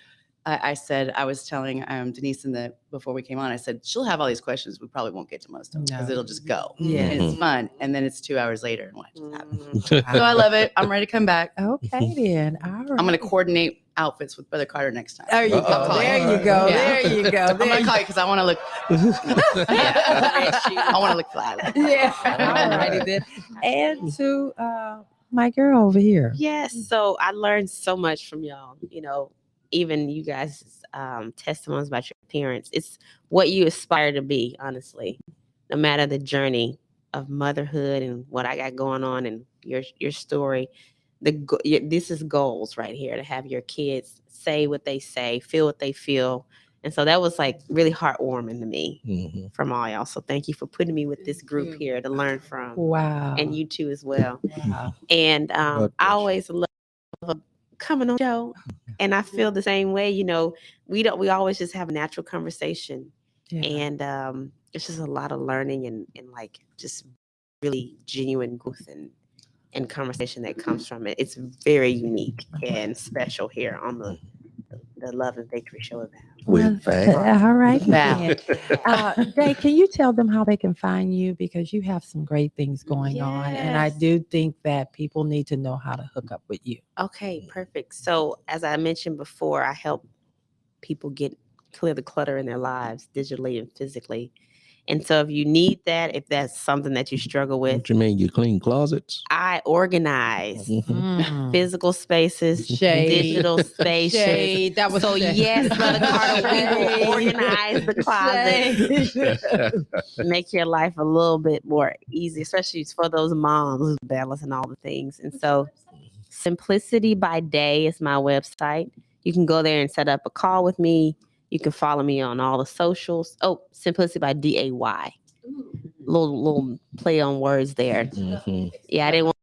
S4: I said, I was telling Denise before we came on, I said she'll have all these questions. We probably won't get to most of them because
S1: No.
S4: it'll just go.
S1: Yeah.
S4: And it's fun. And then it's 2 hours later and what just happened.
S5: Mm.
S4: So I love it. I'm ready to come back.
S1: Okay, then. All right.
S4: I'm going to coordinate outfits with Brother Carter next time.
S1: There you
S2: Uh-oh.
S1: go.
S4: call
S1: There
S2: you.
S1: you go.
S4: Yeah.
S1: There you go.
S4: I'm
S1: There
S4: going to
S1: you
S4: call you because I want to look. I want to look fly.
S1: Yeah. All righty then. And to my girl over here.
S5: Yes. So I learned so much from y'all. You know, even you guys' testimonies about your parents. It's what you aspire to be, honestly. No matter the journey of motherhood and what I got going on and your story, this is goals right here to have your kids say what they say, feel what they feel. And so that was like really heartwarming to me from all y'all. So thank you for putting me with this group here to learn from.
S1: Wow.
S5: And you too as well.
S1: Wow.
S5: And
S2: God bless
S5: I
S2: you.
S5: always love coming on the show. And I feel the same way. You know, we always just have a natural conversation.
S1: Yeah.
S5: And it's just a lot of learning and like just really genuine growth and conversation that comes from it. It's very unique and special here on the the Love and Victory Show about.
S2: With Val.
S1: All right,
S4: Val.
S1: Val. Dai, can you tell them how they can find you? Because you have some great things going on. And I
S5: Yes.
S1: do think that people need to know how to hook up with you.
S5: Okay, perfect. So as I mentioned before, I help people clear the clutter in their lives, digitally and physically. And so if you need that, if that's something that you struggle with,
S2: What you mean? You clean closets?
S5: I organize
S1: Mm.
S5: physical spaces,
S1: Shade.
S5: digital spaces.
S1: Shade. That was
S5: So
S1: shade.
S5: yes, Brother Carter, we will
S1: Shade.
S5: organize the closet, make your life a little bit more easy, especially for those moms who's balancing all the things. And so Simplicity by Dai is my website. You can go there and set up a call with me. You can follow me on all the socials. Oh, Simplicity by Dai. Little play on words there.
S2: Mhm.
S5: Yeah, I didn't want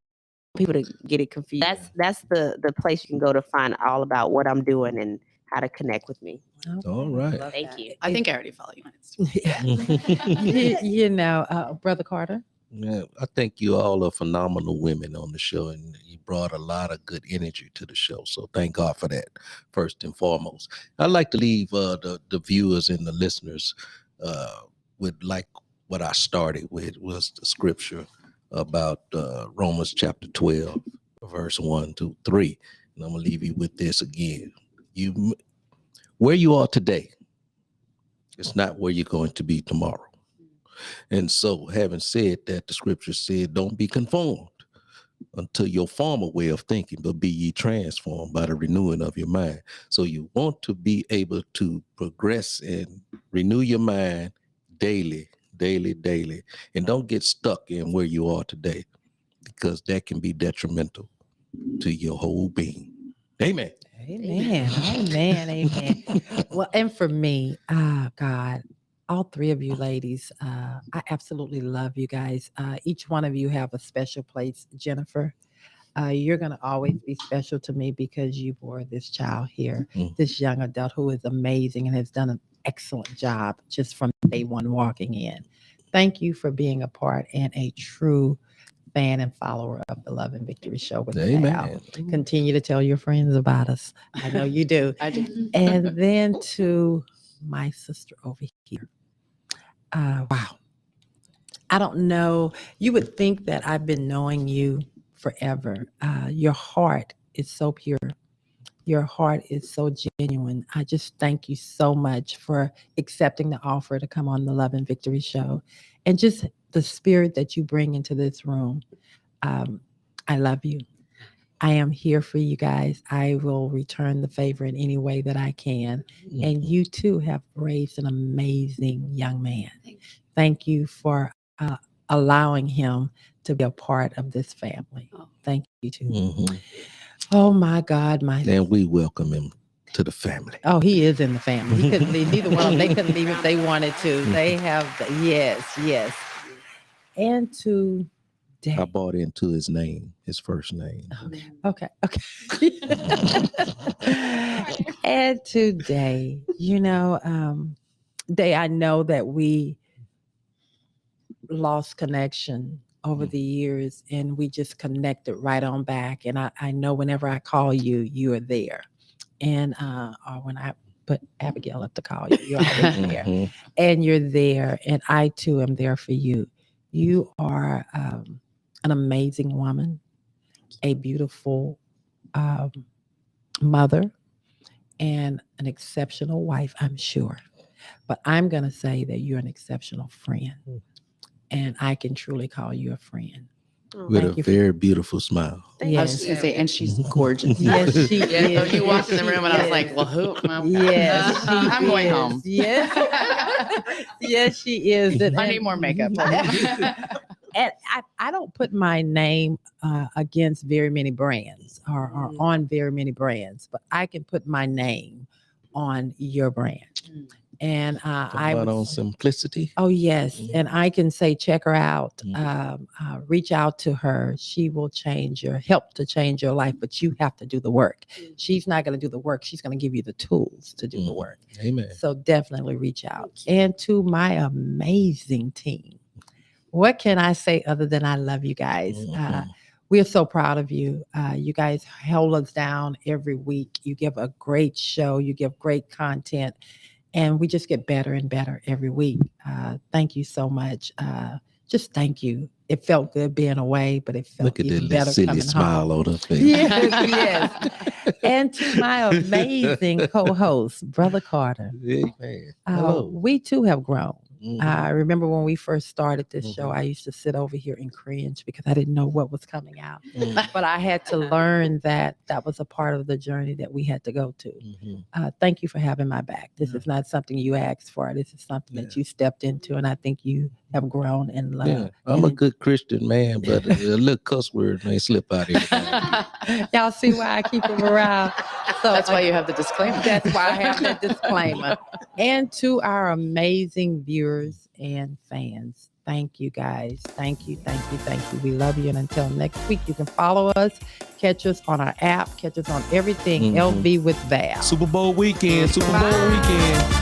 S5: people to get it confused. That's the place you can go to find all about what I'm doing and how to connect with me.
S2: All right.
S5: Thank you.
S4: I think I already follow you on Instagram.
S1: Brother Carter.
S2: Yeah, I think you all are phenomenal women on the show, and you brought a lot of good energy to the show. So thank God for that, first and foremost. I'd like to leave the viewers and the listeners with like what I started with was the scripture about Romans chapter 12, verse 1-3. And I'm going to leave you with this again. Where you are today, it's not where you're going to be tomorrow. And so, having said that, the scripture said, don't be conformed unto your former way of thinking, but be ye transformed by the renewing of your mind. So you want to be able to progress and renew your mind daily. And don't get stuck in where you are today, because that can be detrimental to your whole being. Amen.
S1: Amen. Well, and for me, God, all three of you ladies, I absolutely love you guys. Each one of you have a special place. Jennifer, you're going to always be special to me because you bore this child here, this young adult who is amazing and has done an excellent job just from day one walking in. Thank you for being a part and a true fan and follower of the Love and Victory Show with Val.
S2: Amen.
S1: Continue to tell your friends about us. I know you do.
S4: I do.
S1: And then to my sister over here. Wow. I don't know. You would think that I've been knowing you forever. Your heart is so pure. Your heart is so genuine. I just thank you so much for accepting the offer to come on the Love and Victory Show and just the spirit that you bring into this room. I love you. I am here for you guys. I will return the favor in any way that I can. And you too have raised an amazing young man. Thank you for allowing him to be a part of this family. Thank you too. Oh my God,
S2: And we welcome him to the family.
S1: Oh, he is in the family. He couldn't leave. Neither one of them. They couldn't leave if they wanted to. They have yes. And to Dai.
S2: I bought into his name, his first name.
S1: Okay. And to Dai, Dai, I know that we lost connection over the years and we just connected right on back. And I know whenever I call you, you are there. And or when I put Abigail up to call you, you're always there. And you're there. And I too am there for you. You are an amazing woman, a beautiful mother, and an exceptional wife, I'm sure. But I'm going to say that you're an exceptional friend. And I can truly call you a friend.
S2: With a very beautiful smile.
S4: I was just gonna say, and she's gorgeous.
S1: Yes, she is.
S4: So you walked in the room and I was like, well, who? Well,
S1: Yes, she
S4: I'm going
S1: is.
S4: home.
S1: Yes, she is.
S4: I need more makeup.
S1: And I don't put my name against very many brands or on very many brands, but I can put my name on your brand. And I
S2: would on Simplicity.
S1: Oh yes, and I can say check her out. Reach out to her. She will help to change your life, but you have to do the work. She's not going to do the work. She's going to give you the tools to do the work.
S2: Amen.
S1: So definitely reach out. And to my amazing team. What can I say other than I love you guys? we're so proud of you. You guys hold us down every week. You give a great show. You give great content. And we just get better and better every week. Thank you so much. Just thank you. It felt good being away, but it felt
S2: Look at
S1: even
S2: that
S1: better
S2: silly
S1: coming
S2: smile
S1: home.
S2: on her face.
S1: Yes, yes. And to my amazing co-host, Brother Carter.
S2: Amen. Hello.
S1: We too have grown.
S2: Mhm.
S1: I remember when we first started this show,
S2: Mhm.
S1: I used to sit over here and cringe because I didn't know what was coming out.
S2: Mhm.
S1: But I had to learn that that was a part of the journey that we had to go to.
S2: Mhm.
S1: Thank you for having my back. This
S2: Yeah.
S1: is not something you asked for. This is something that
S2: Yeah.
S1: you stepped into, and I think you have grown in love.
S2: Yeah, I'm a good Christian man, but a little cuss word may slip out here.
S1: Y'all see why I keep it around? So
S4: That's why you have the disclaimer.
S1: That's why I have that disclaimer. And to our amazing viewers and fans, thank you guys. Thank you, thank you, thank you. We love you. And until next week, you can follow us, catch us on our app, catch us on everything
S2: Mhm.
S1: LV with Val.
S2: Super Bowl weekend.
S1: Bye.